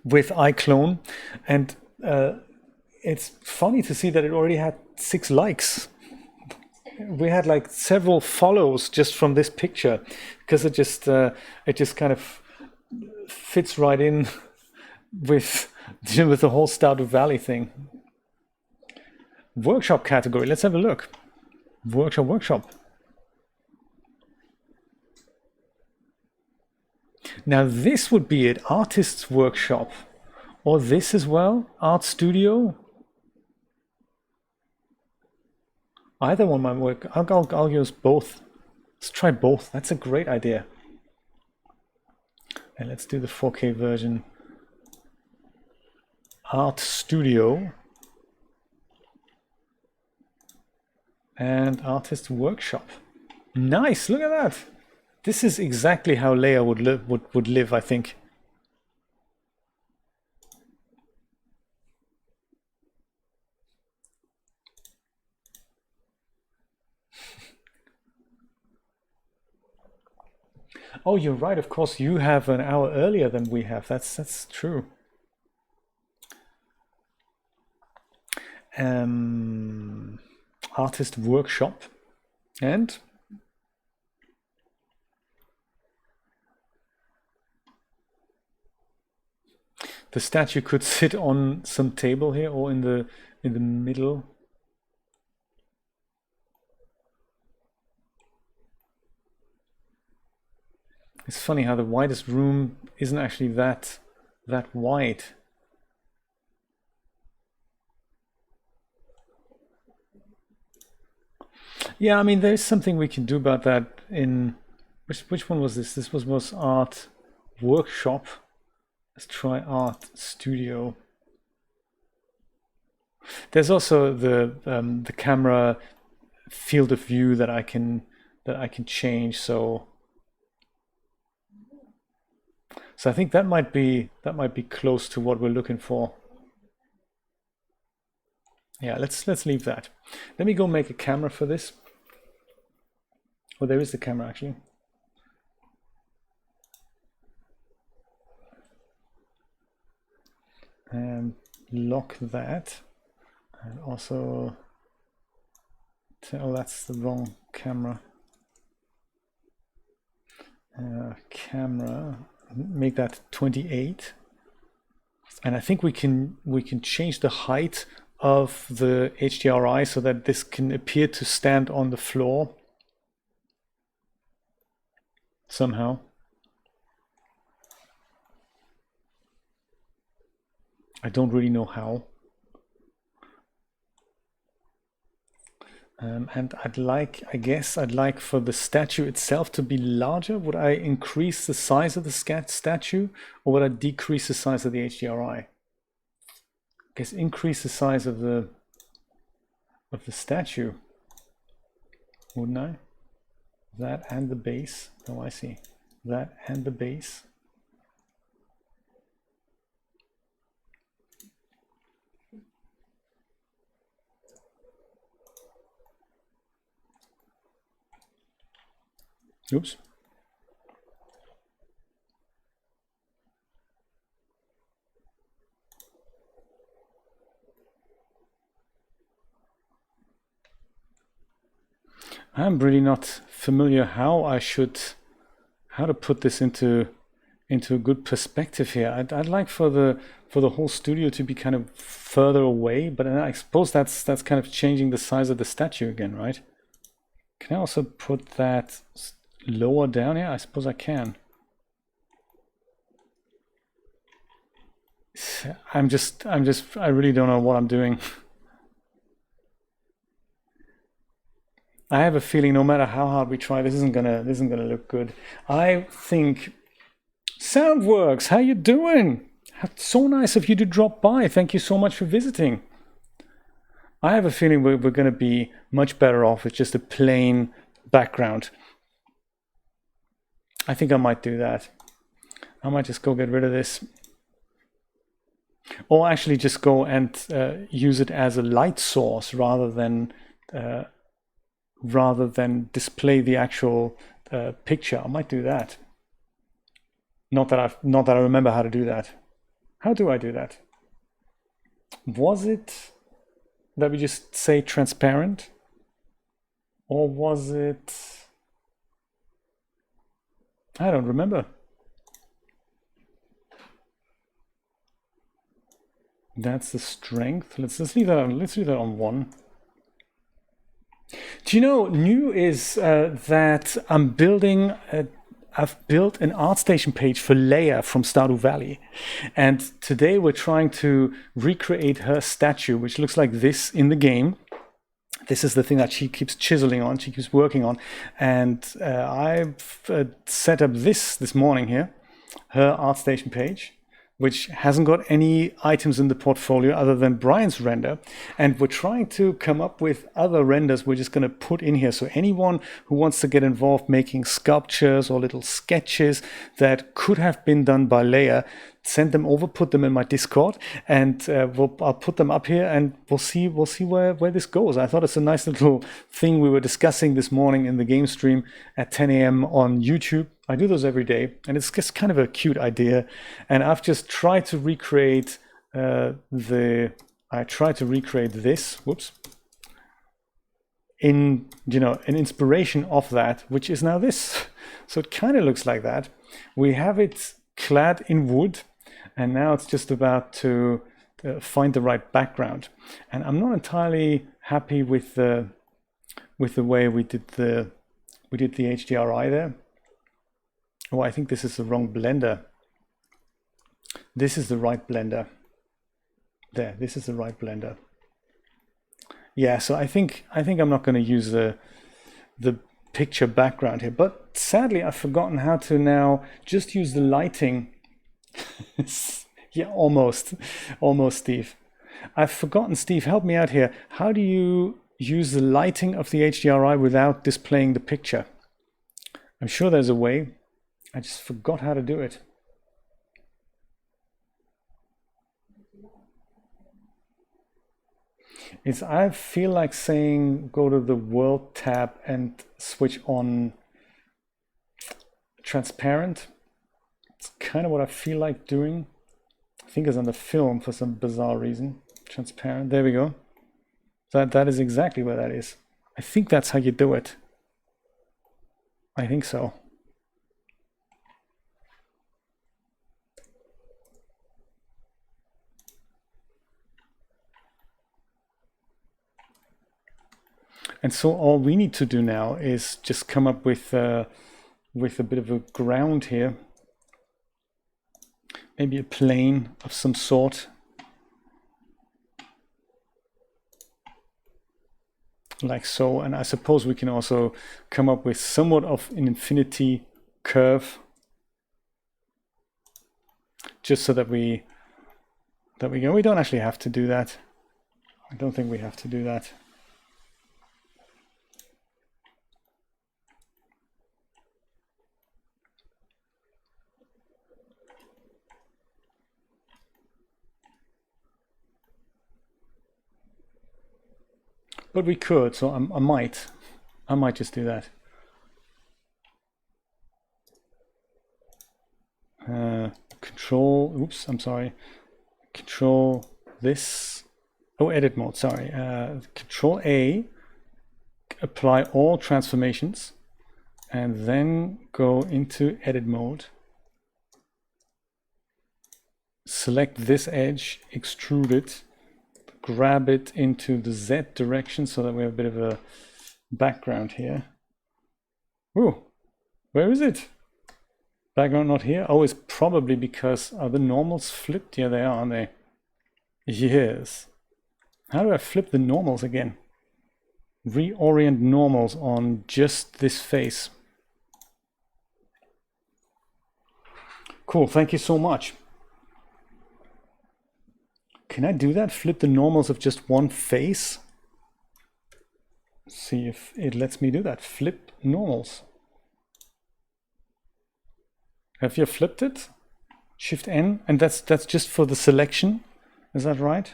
A: with iClone, and it's funny to see that it already had 6 likes. We had like several follows just from this picture, because it just kind of fits right in with the whole Stardew Valley thing. Workshop category, let's have a look. Workshop. Now this would be it, artist's workshop. Or this as well, art studio. Either one might work. I'll use both. Let's try both. That's a great idea. And let's do the 4K version. Art studio. And artist workshop. Nice, look at that. This is exactly how Leah would live, I think. Oh, you're right. Of course, you have an hour earlier than we have. That's true. Artist workshop, and the statue could sit on some table here or in the middle. It's funny how the widest room isn't actually that wide. Yeah, I mean, there's something we can do about that in which one was this? This was art workshop. Let's try art studio. There's also the camera field of view that I can change. So I think that might be close to what we're looking for. Yeah, let's leave that. Let me go make a camera for this. Oh, there is the camera actually. And lock that. And also, oh, that's the wrong camera. Camera, make that 28. And I think we can change the height of the HDRI so that this can appear to stand on the floor somehow. I don't really know how. And I guess I'd like for the statue itself to be larger. Would I increase the size of the statue, or would I decrease the size of the HDRI? I guess increase the size of the statue, wouldn't I? That and the base. Oh, I see. That and the base. Oops. I'm really not familiar how to put this into a good perspective here. I'd like for the whole studio to be kind of further away, but I suppose that's kind of changing the size of the statue again, right? Can I also put that lower down here? I suppose I can. I really don't know what I'm doing. I have a feeling no matter how hard we try, this isn't gonna look good. I think Soundworks, how you doing? So nice of you to drop by. Thank you so much for visiting. I have a feeling we're going to be much better off with just a plain background. I think I might do that. I might just go get rid of this. Or actually just go and use it as a light source rather than display the actual picture. I might do that. Not that I remember how to do that. How do I do that? Was it that we just say transparent? Or was it... I don't remember. That's the strength. Let's leave that on 1. Do you know, new is that I've built an ArtStation page for Leah from Stardew Valley. And today we're trying to recreate her statue, which looks like this in the game. This is the thing that she keeps chiseling on, she keeps working on. And I've set up this morning here, her ArtStation page, which hasn't got any items in the portfolio other than Brian's render. And we're trying to come up with other renders we're just going to put in here. So anyone who wants to get involved making sculptures or little sketches that could have been done by Leah, send them over, put them in my Discord, and I'll put them up here, and we'll see where this goes. I thought it's a nice little thing we were discussing this morning in the game stream at 10 a.m. on YouTube. I do those every day, and it's just kind of a cute idea. And I've just tried to recreate this. Whoops. In an inspiration of that, which is now this. So it kind of looks like that. We have it clad in wood. And now it's just about to find the right background. And I'm not entirely happy with the way we did the HDRI there. Oh, I think this is the wrong blender. This is the right blender. There, this is the right blender. Yeah, so I think I'm not going to use the picture background here. But sadly, I've forgotten how to now just use the lighting. Yeah, almost, Steve. I've forgotten, Steve, help me out here. How do you use the lighting of the HDRI without displaying the picture? I'm sure there's a way. I just forgot how to do it. I feel like saying go to the World tab and switch on transparent. It's kind of what I feel like doing. I think it's on the film for some bizarre reason. Transparent, there we go. That is exactly where that is. I think that's how you do it. I think so. And so all we need to do now is just come up with a bit of a ground here. Maybe a plane of some sort. Like so. And I suppose we can also come up with somewhat of an infinity curve. Just so that we go. We don't actually have to do that. I don't think we have to do that. But we could, so I might just do that. Control, oops, I'm sorry. Control this. Oh, edit mode, sorry. Control A, apply all transformations, and then go into edit mode. Select this edge, extrude it. Grab it into the Z direction so that we have a bit of a background here. Ooh, where is it? Background not here? Oh, it's probably because, are the normals flipped? Yeah, they are, aren't they? Yes. How do I flip the normals again? Reorient normals on just this face. Cool, thank you so much. Can I do that? Flip the normals of just one face? See if it lets me do that. Flip normals. Have you flipped it? Shift N, and that's just for the selection. Is that right?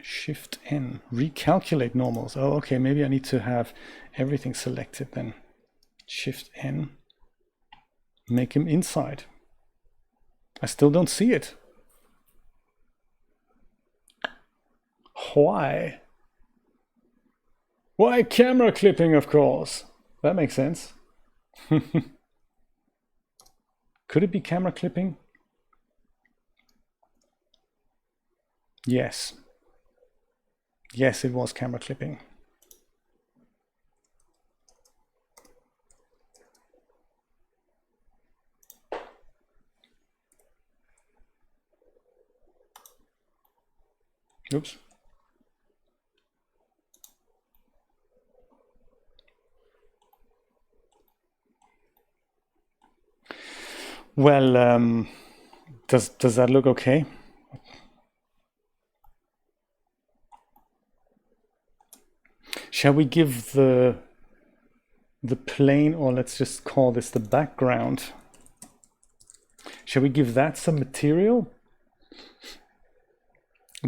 A: Shift N. Recalculate normals. Oh, okay. Maybe I need to have everything selected then. Shift N. Make him inside. I still don't see it. Why? Why camera clipping, of course. That makes sense. Could it be camera clipping? Yes. Yes, it was camera clipping. Oops. Well, does that look okay? Shall we give the plane, or let's just call this the background? Shall we give that some material?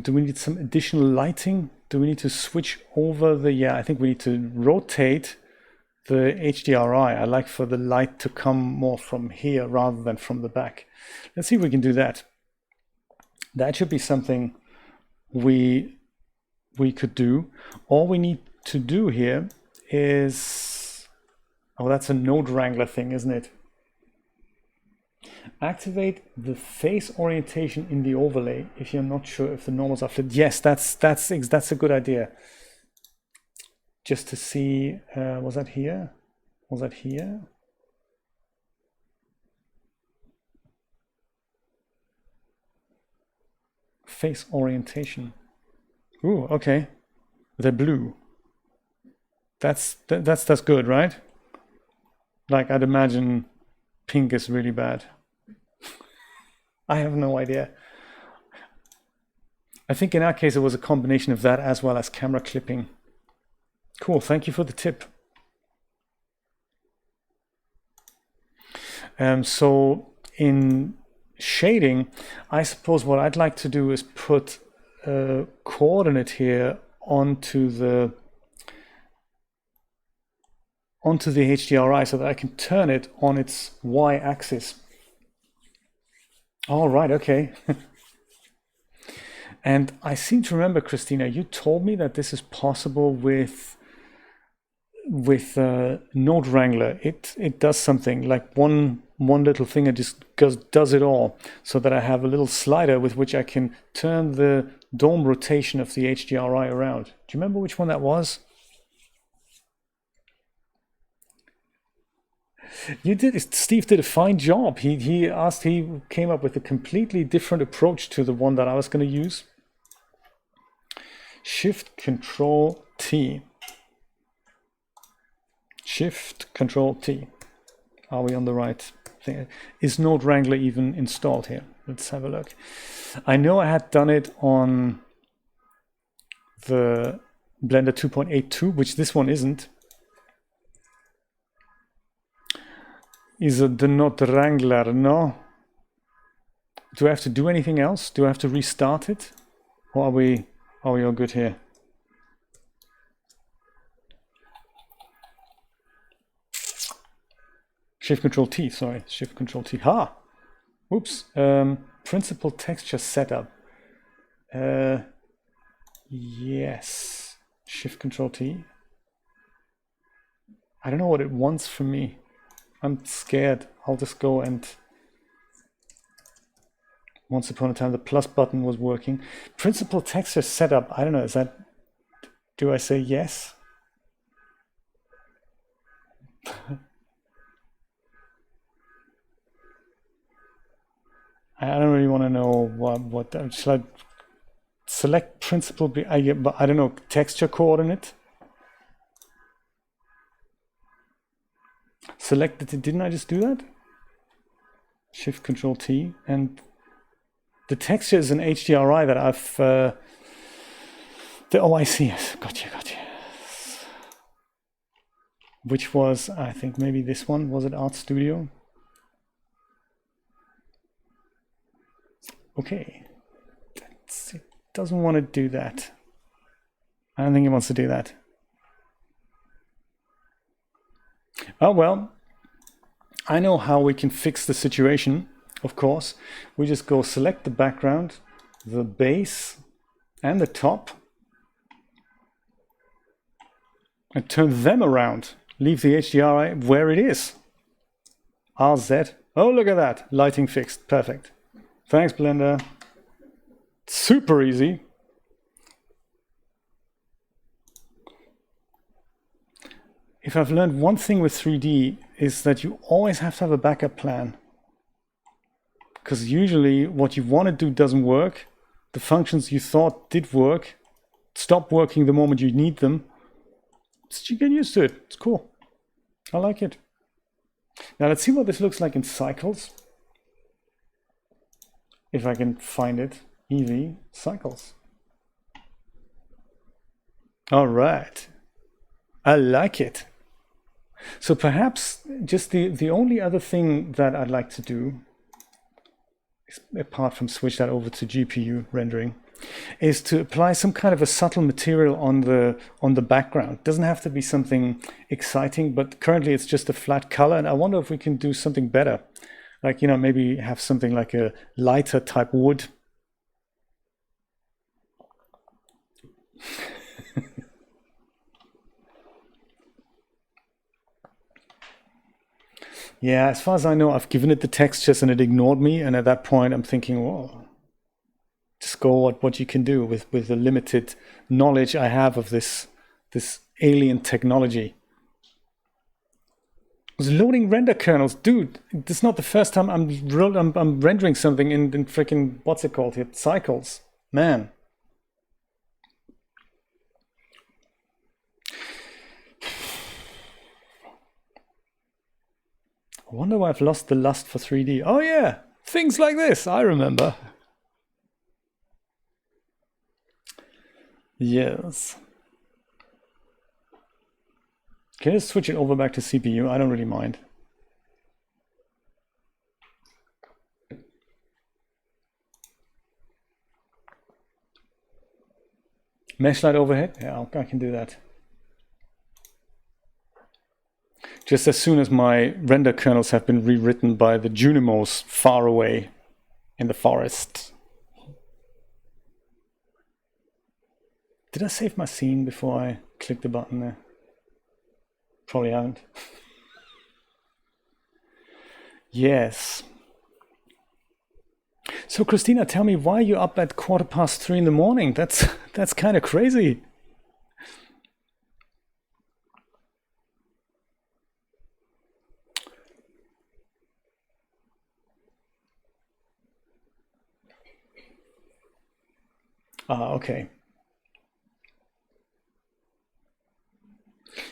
A: Do we need some additional lighting? Do we need to switch over the, yeah, I think we need to rotate the HDRI. I like for the light to come more from here rather than from the back. Let's see if we can do that. That should be something we could do. All we need to do here is, oh, that's a node wrangler thing, isn't it? Activate the face orientation in the overlay if you're not sure if the normals are flipped. Yes, that's a good idea. Just to see, was that here? Was that here? Face orientation. Ooh, okay. They're blue. That's good, right? Like, I'd imagine pink is really bad. I have no idea. I think in our case it was a combination of that as well as camera clipping. Cool, thank you for the tip. So in shading, I suppose what I'd like to do is put a coordinate here onto the HDRI so that I can turn it on its y-axis. All right, okay. And I seem to remember, Christina, you told me that this is possible with Node Wrangler. It does something like one little thing, it just does it all, so that I have a little slider with which I can turn the dome rotation of the HDRI around. Do you remember which one that was? You did. Steve did a fine job. He came up with a completely different approach to the one that I was going to use. Shift Control T. Shift Control T. Are we on the right thing? Is Node Wrangler even installed here? Let's have a look. I know I had done it on the Blender 2.82, which this one isn't. Is the Node Wrangler? No. Do I have to do anything else? Do I have to restart it? Or are we all good here? Shift Control T, sorry, Shift Control T. Ha! Oops. Principal texture setup. Yes. Shift Control T. I don't know what it wants from me. I'm scared. I'll just go and... Once upon a time the plus button was working. Principal texture setup. I don't know, is that... Do I say yes? I don't really want to know what should I select principal, but I don't know, texture coordinate. Select it. Didn't I just do that? Shift Control T, and the texture is an HDRI that I've oh, I see. Gotcha. Which was, I think maybe this one. Was it Art Studio? Okay. It doesn't want to do that. I don't think it wants to do that. Oh, well, I know how we can fix the situation, of course. We just go select the background, the base, and the top, and turn them around. Leave the HDRI where it is. RZ. Oh, look at that. Lighting fixed. Perfect. Thanks, Blender. Super easy. if I've learned one thing with 3D is that you always have to have a backup plan. Because usually what you want to do doesn't work. The functions you thought did work stop working the moment you need them. So you get used to it. It's cool. I like it. Now let's see what this looks like in cycles. If I can find it. Eevee cycles. All right. I like it. So perhaps just the only other thing that I'd like to do, apart from switch that over to GPU rendering, is to apply some kind of a subtle material on the background. It doesn't have to be something exciting, but currently it's just a flat color, and I wonder if we can do something better. Like, you know, maybe have something like a lighter type wood. Yeah, as far as I know, I've given it the textures and it ignored me, and at that point I'm thinking, well, just go what you can do with the limited knowledge I have of this alien technology. I was loading render kernels, dude. This is not the first time I'm rendering something in freaking, what's it called here, cycles, man. I wonder why I've lost the lust for 3D. Oh yeah, things like this, I remember. Yes. Can I just switch it over back to CPU? I don't really mind. Mesh light overhead? Yeah, I can do that. Just as soon as my render kernels have been rewritten by the Junimos far away in the forest. Did I save my scene before I clicked the button there? Probably haven't. Yes. So Christina, tell me, why are you up at 3:15 in the morning? That's kind of crazy. Okay.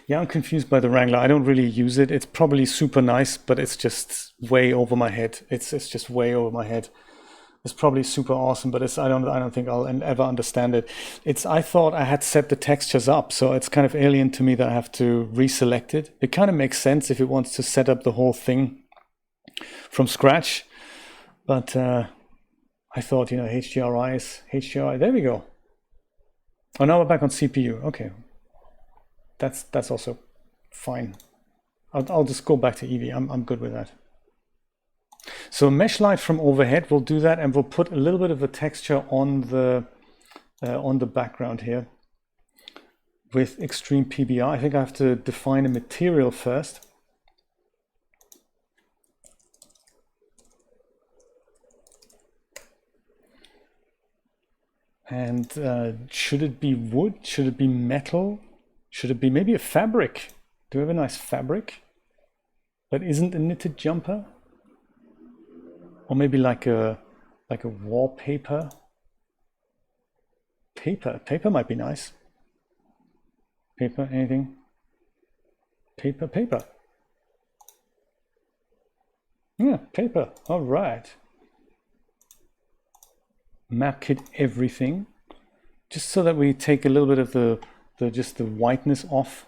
A: Yeah, I'm confused by the Wrangler. I don't really use it. It's probably super nice, but it's just way over my head. It's just way over my head. It's probably super awesome, but I don't think I'll ever understand it. I thought I had set the textures up, so it's kind of alien to me that I have to reselect it. It kind of makes sense if it wants to set up the whole thing from scratch, but I thought, you know, HDRI is HDRI. There we go. Oh, now we're back on CPU. Okay, that's also fine. I'll just go back to Eevee. I'm good with that. So mesh light from overhead, we'll do that, and we'll put a little bit of a texture on the background here with extreme PBR. I think I have to define a material first. And should it be wood? Should it be metal? Should it be maybe a fabric? Do we have a nice fabric that isn't a knitted jumper? Or maybe like a wallpaper? Paper might be nice. Paper, anything? Paper. Yeah, paper, all right. Map kit everything, just so that we take a little bit of the whiteness off.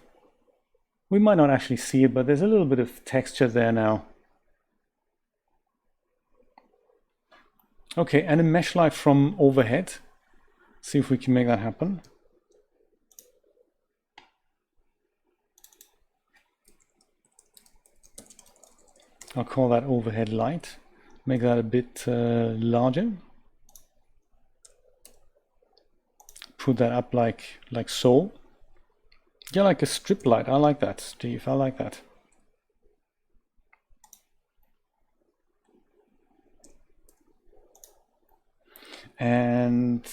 A: We might not actually see it, but there's a little bit of texture there now. Okay, and a mesh light from overhead. See if we can make that happen. I'll call that overhead light. Make that a bit larger. Put that up like so. Yeah, like a strip light. I like that, Steve. I like that. And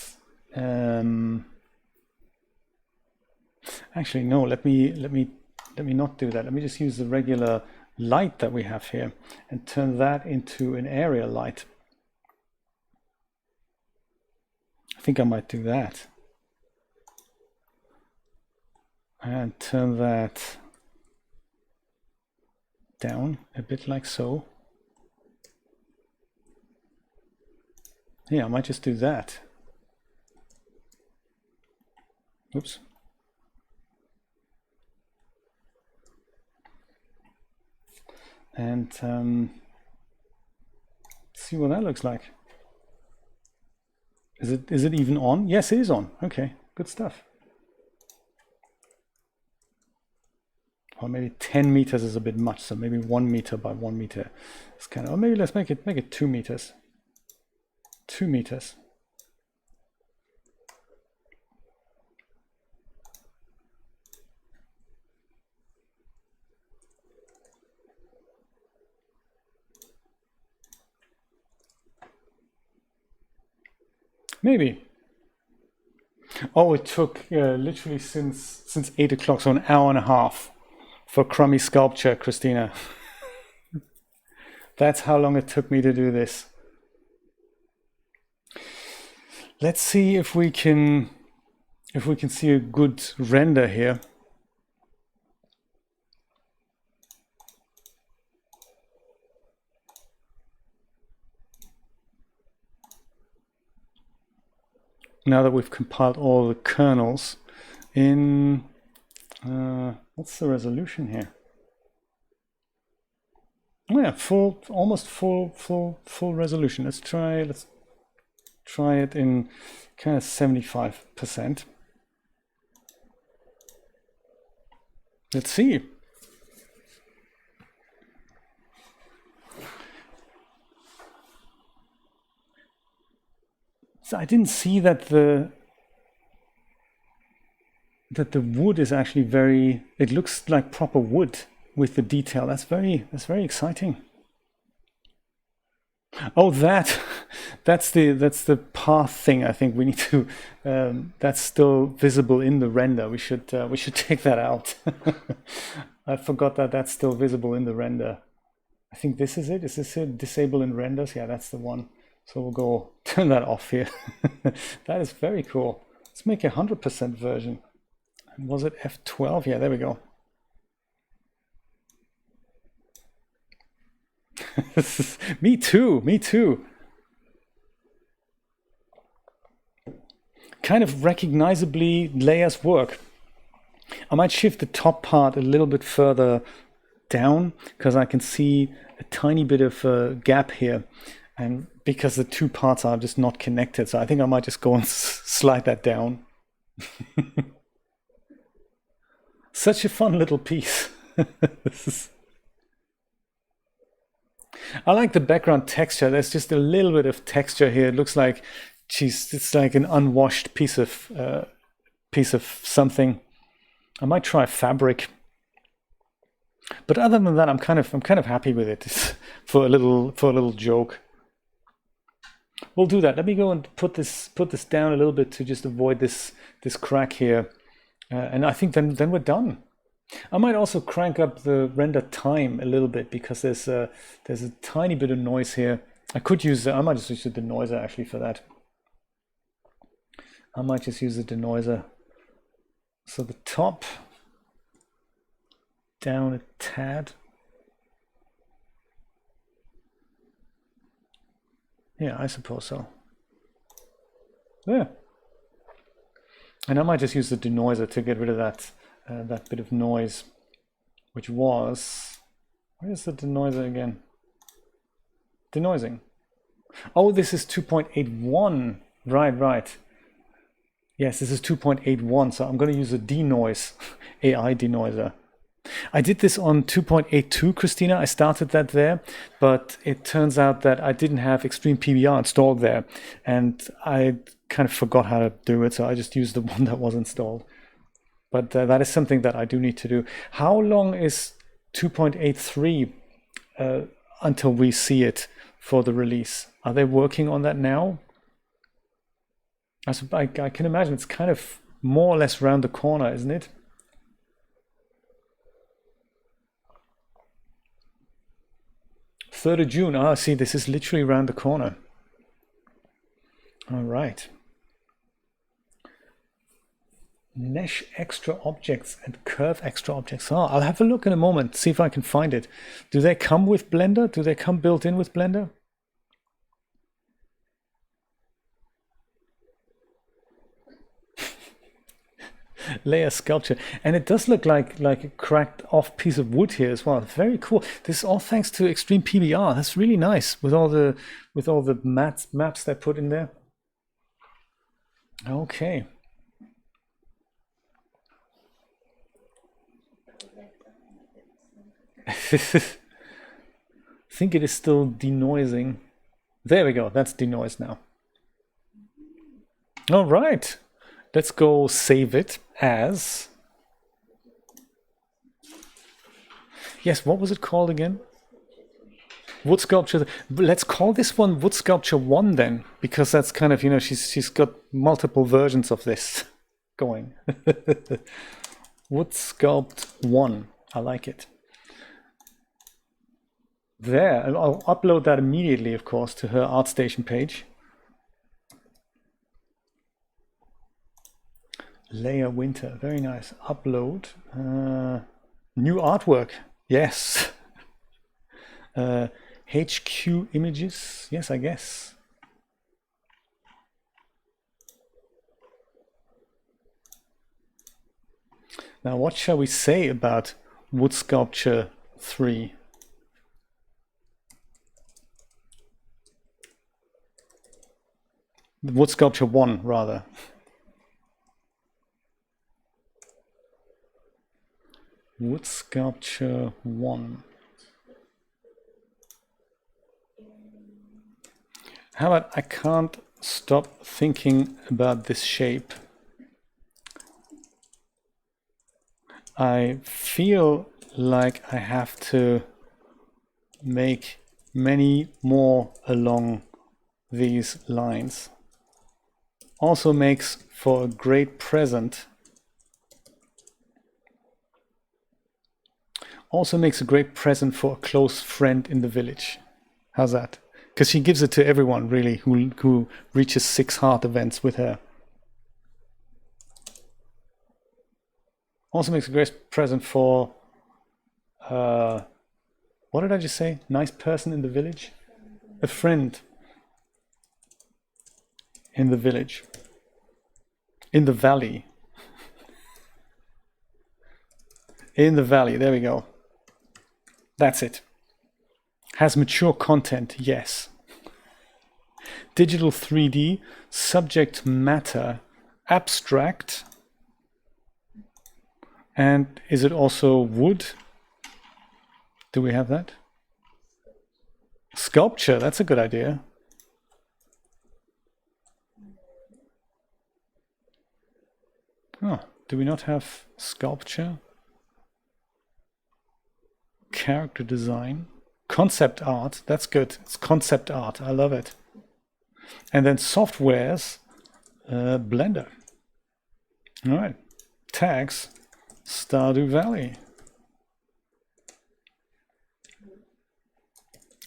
A: actually, no. Let me let me not do that. Let me just use the regular light that we have here and turn that into an area light. I think I might do that. And turn that down a bit like so. Yeah, I might just do that. Oops. And see what that looks like. Is it even on? Yes, it is on. Okay, good stuff. Or maybe 10 meters is a bit much, so maybe 1 meter by 1 meter is kind of, or maybe let's make it 2 meters. 2 meters. Maybe. Oh, it took literally since 8 o'clock, so an hour and a half for crummy sculpture, Christina. That's how long it took me to do this. Let's see if we can see a good render here. Now that we've compiled all the kernels in, what's the resolution here? Oh yeah, almost full resolution. Let's try it in kind of 75%. Let's see. So I didn't see that the wood is actually very, it looks like proper wood with the detail. That's very exciting. Oh, that's the path thing. I think we need to, that's still visible in the render. We should take that out. I forgot that that's still visible in the render. I think this is it. Is this it? Disable in renders? Yeah, that's the one. So we'll go turn that off here. That is very cool. Let's make a 100% version. And was it F12? Yeah, there we go. Me too, me too. Kind of recognizably Leah's work. I might shift the top part a little bit further down because I can see a tiny bit of a gap here. And because the two parts are just not connected, so I think I might just go and slide that down. Such a fun little piece. I like the background texture. There's just a little bit of texture here. It looks like, geez, it's like an unwashed piece of something. I might try fabric, but other than that, I'm kind of happy with it. for a little joke. We'll do that. Let me go and put this down a little bit to just avoid this crack here, and I think then we're done. I might also crank up the render time a little bit because there's a tiny bit of noise here. I might just use the denoiser actually for that. I might just use the denoiser. So the top down a tad. Yeah, I suppose so. Yeah. And I might just use the denoiser to get rid of that bit of noise, which was, where's the denoiser again? Denoising. Oh, this is 2.81. Right. Yes, this is 2.81, so I'm going to use a denoise, AI denoiser. I did this on 2.82, Christina. I started that there, but it turns out that I didn't have Extreme PBR installed there, and I kind of forgot how to do it, so I just used the one that was installed. But that is something that I do need to do. How long is 2.83 until we see it for the release? Are they working on that now? I can imagine it's kind of more or less around the corner, isn't it? 3rd of June. Ah, see, this is literally around the corner. All right. Mesh extra objects and curve extra objects. Oh, I'll have a look in a moment, see if I can find it. Do they come with Blender? Do they come built in with Blender? Layer sculpture, and it does look like a cracked off piece of wood here as well. Very cool. This is all thanks to Extreme PBR. That's really nice with all the maps they put in there. Okay. I think it is still denoising. There we go. That's denoised now. All right. Let's go save it as. Yes, what was it called again? Wood Sculpture. Let's call this one Wood Sculpture 1 then, because that's kind of, you know, she's got multiple versions of this going. Wood Sculpt 1. I like it. There, I'll upload that immediately, of course, to her ArtStation page. Leah Winter, very nice. Upload. New artwork, yes. HQ images, yes, I guess. Now, what shall we say about Wood Sculpture 3? Wood Sculpture 1, rather. Wood Sculpture 1. How about I can't stop thinking about this shape. I feel like I have to make many more along these lines. Also makes for a great present. Also makes a great present for a close friend in the village. How's that? Because she gives it to everyone, really, who reaches 6 heart events with her. Also makes a great present for, what did I just say? Nice person in the village? A friend in the village. In the valley. In the valley, there we go. That's it. Has mature content, yes. Digital 3D, subject matter, abstract. And is it also wood? Do we have that? Sculpture, that's a good idea. Oh, do we not have sculpture? Character design. Concept art, that's good. It's concept art, I love it. And then softwares, Blender. All right, tags, Stardew Valley.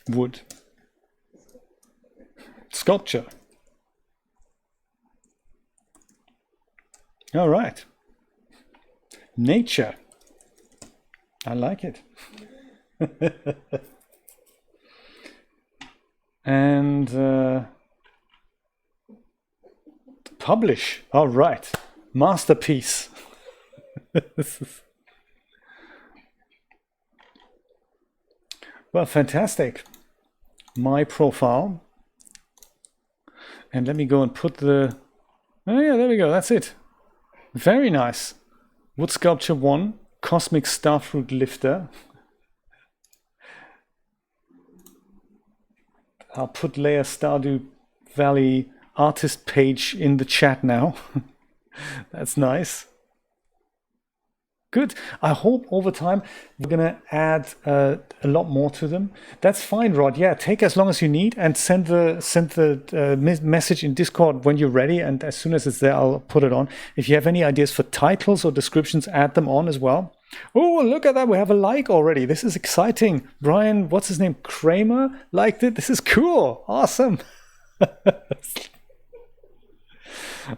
A: Wood. Sculpture. All right. Nature. I like it. And publish. All right. Masterpiece. Well, fantastic. My profile. And let me go and put the... Oh yeah, there we go. That's it. Very nice. Wood Sculpture 1. Cosmic Starfruit Lifter. I'll put Leah Stardew Valley artist page in the chat now. That's nice. Good. I hope over time we're gonna add a lot more to them. That's fine, Rod. Yeah, take as long as you need and send the message in Discord when you're ready. And as soon as it's there, I'll put it on. If you have any ideas for titles or descriptions, add them on as well. Oh, look at that. We have a like already. This is exciting. Brian, what's his name? Kramer liked it. This is cool. Awesome.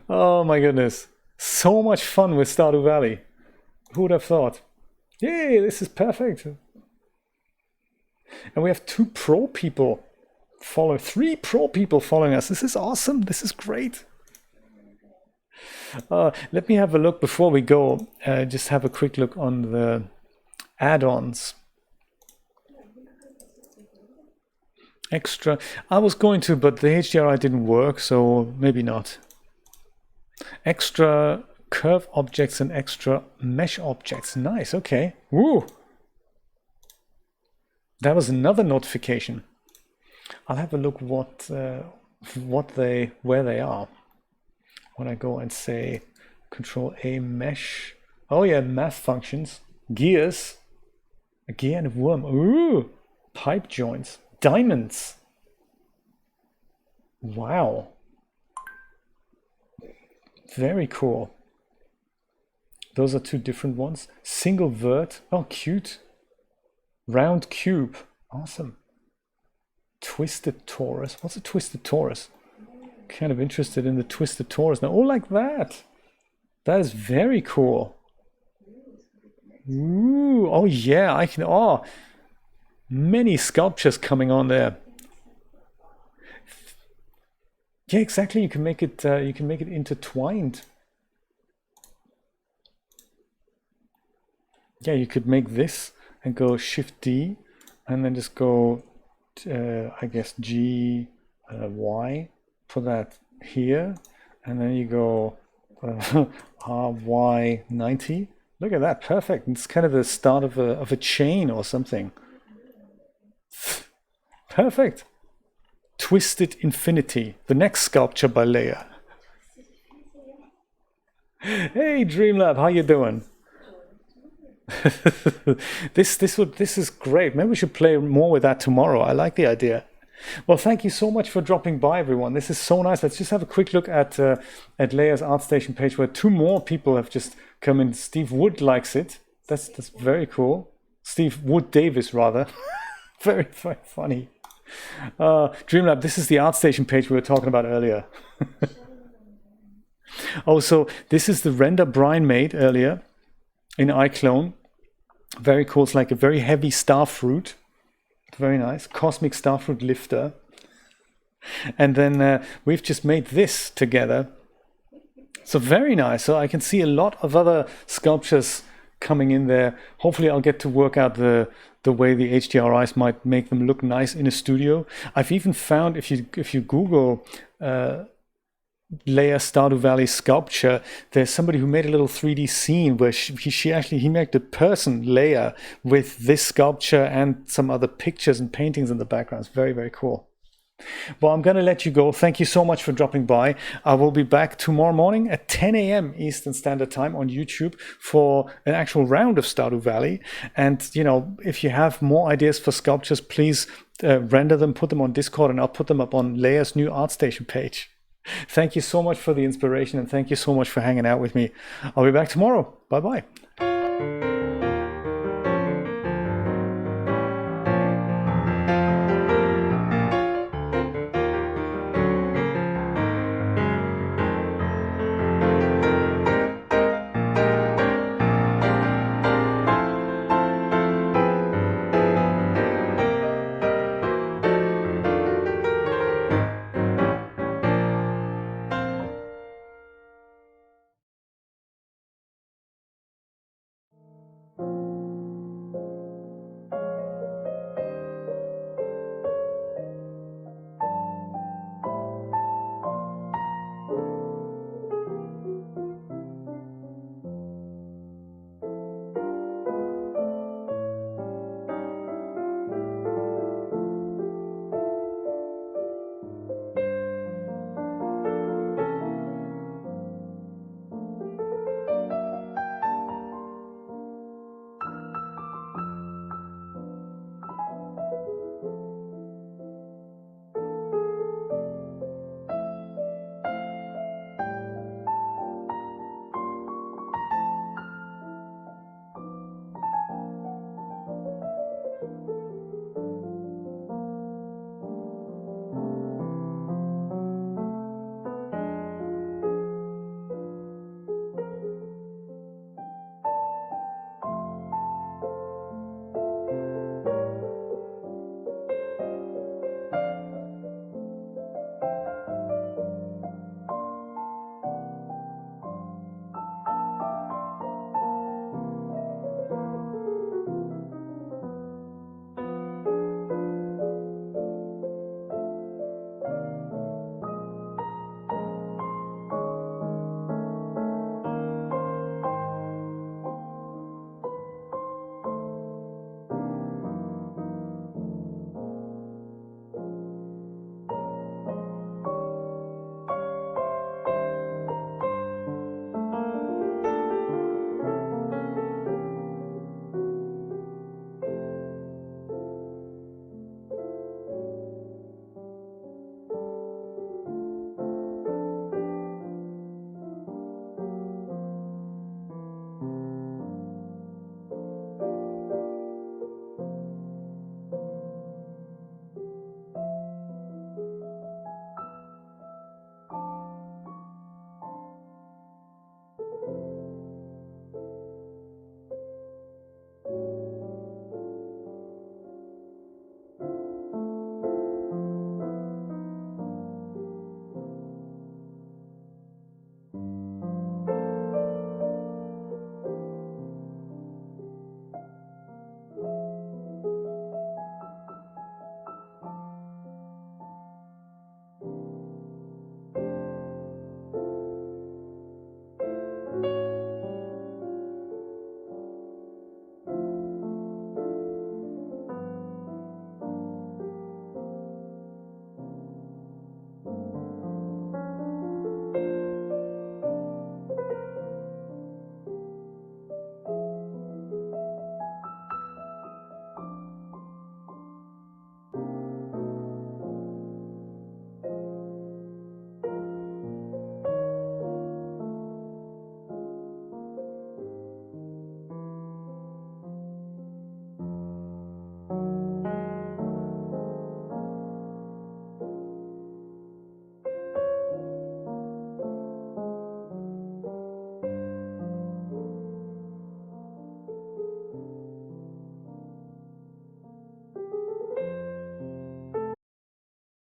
A: Oh my goodness. So much fun with Stardew Valley. Who would have thought? Yay, this is perfect. And we have 3 pro people following us. This is awesome. This is great. Let me have a look before we go. Just have a quick look on the add-ons. Extra. I was going to, but the HDRI didn't work, so maybe not. Extra curve objects and extra mesh objects. Nice. Okay. Woo. That was another notification. I'll have a look where they are. When I go and say Control A mesh. Oh yeah, math functions. Gears. A gear and a worm. Ooh. Pipe joints. Diamonds. Wow. Very cool. Those are 2 different ones. Single vert. Oh, cute. Round cube. Awesome. Twisted torus. What's a twisted torus? Kind of interested in the twisted torus now. Oh, like that. That is very cool. Ooh. Oh, yeah. I can. Oh, many sculptures coming on there. Yeah, exactly. You can make it. You can make it intertwined. Yeah, you could make this and go Shift D, and then just go, I guess G, Y, put that here, and then you go RY 90. Look at that, perfect. It's kind of the start of a chain or something. Perfect. Twisted Infinity, the next sculpture by Leah. Hey Dreamlab, how you doing? This is great. Maybe we should play more with that tomorrow. I like the idea. Well, thank you so much for dropping by, everyone. This is so nice. Let's just have a quick look at Leah's ArtStation page, where 2 more people have just come in. Steve Wood likes it. That's very cool. Steve Wood Davis, rather. Very, very funny. Dreamlab, this is the ArtStation page we were talking about earlier. Oh, so this is the render Brian made earlier in iClone. Very cool. It's like a very heavy starfruit. Very nice. Cosmic starfruit lifter. And then we've just made this together. So very nice. So I can see a lot of other sculptures coming in there. Hopefully I'll get to work out the way the HDRIs might make them look nice in a studio. I've even found, if you Google Leah Stardew Valley sculpture, there's somebody who made a little 3D scene where he made the person Leah with this sculpture and some other pictures and paintings in the background. It's very, very cool. Well, I'm going to let you go. Thank you so much for dropping by. I will be back tomorrow morning at 10 a.m. Eastern Standard Time on YouTube for an actual round of Stardew Valley. And, you know, if you have more ideas for sculptures, please render them, put them on Discord, and I'll put them up on Leah's new ArtStation page. Thank you so much for the inspiration, and thank you so much for hanging out with me. I'll be back tomorrow. Bye-bye.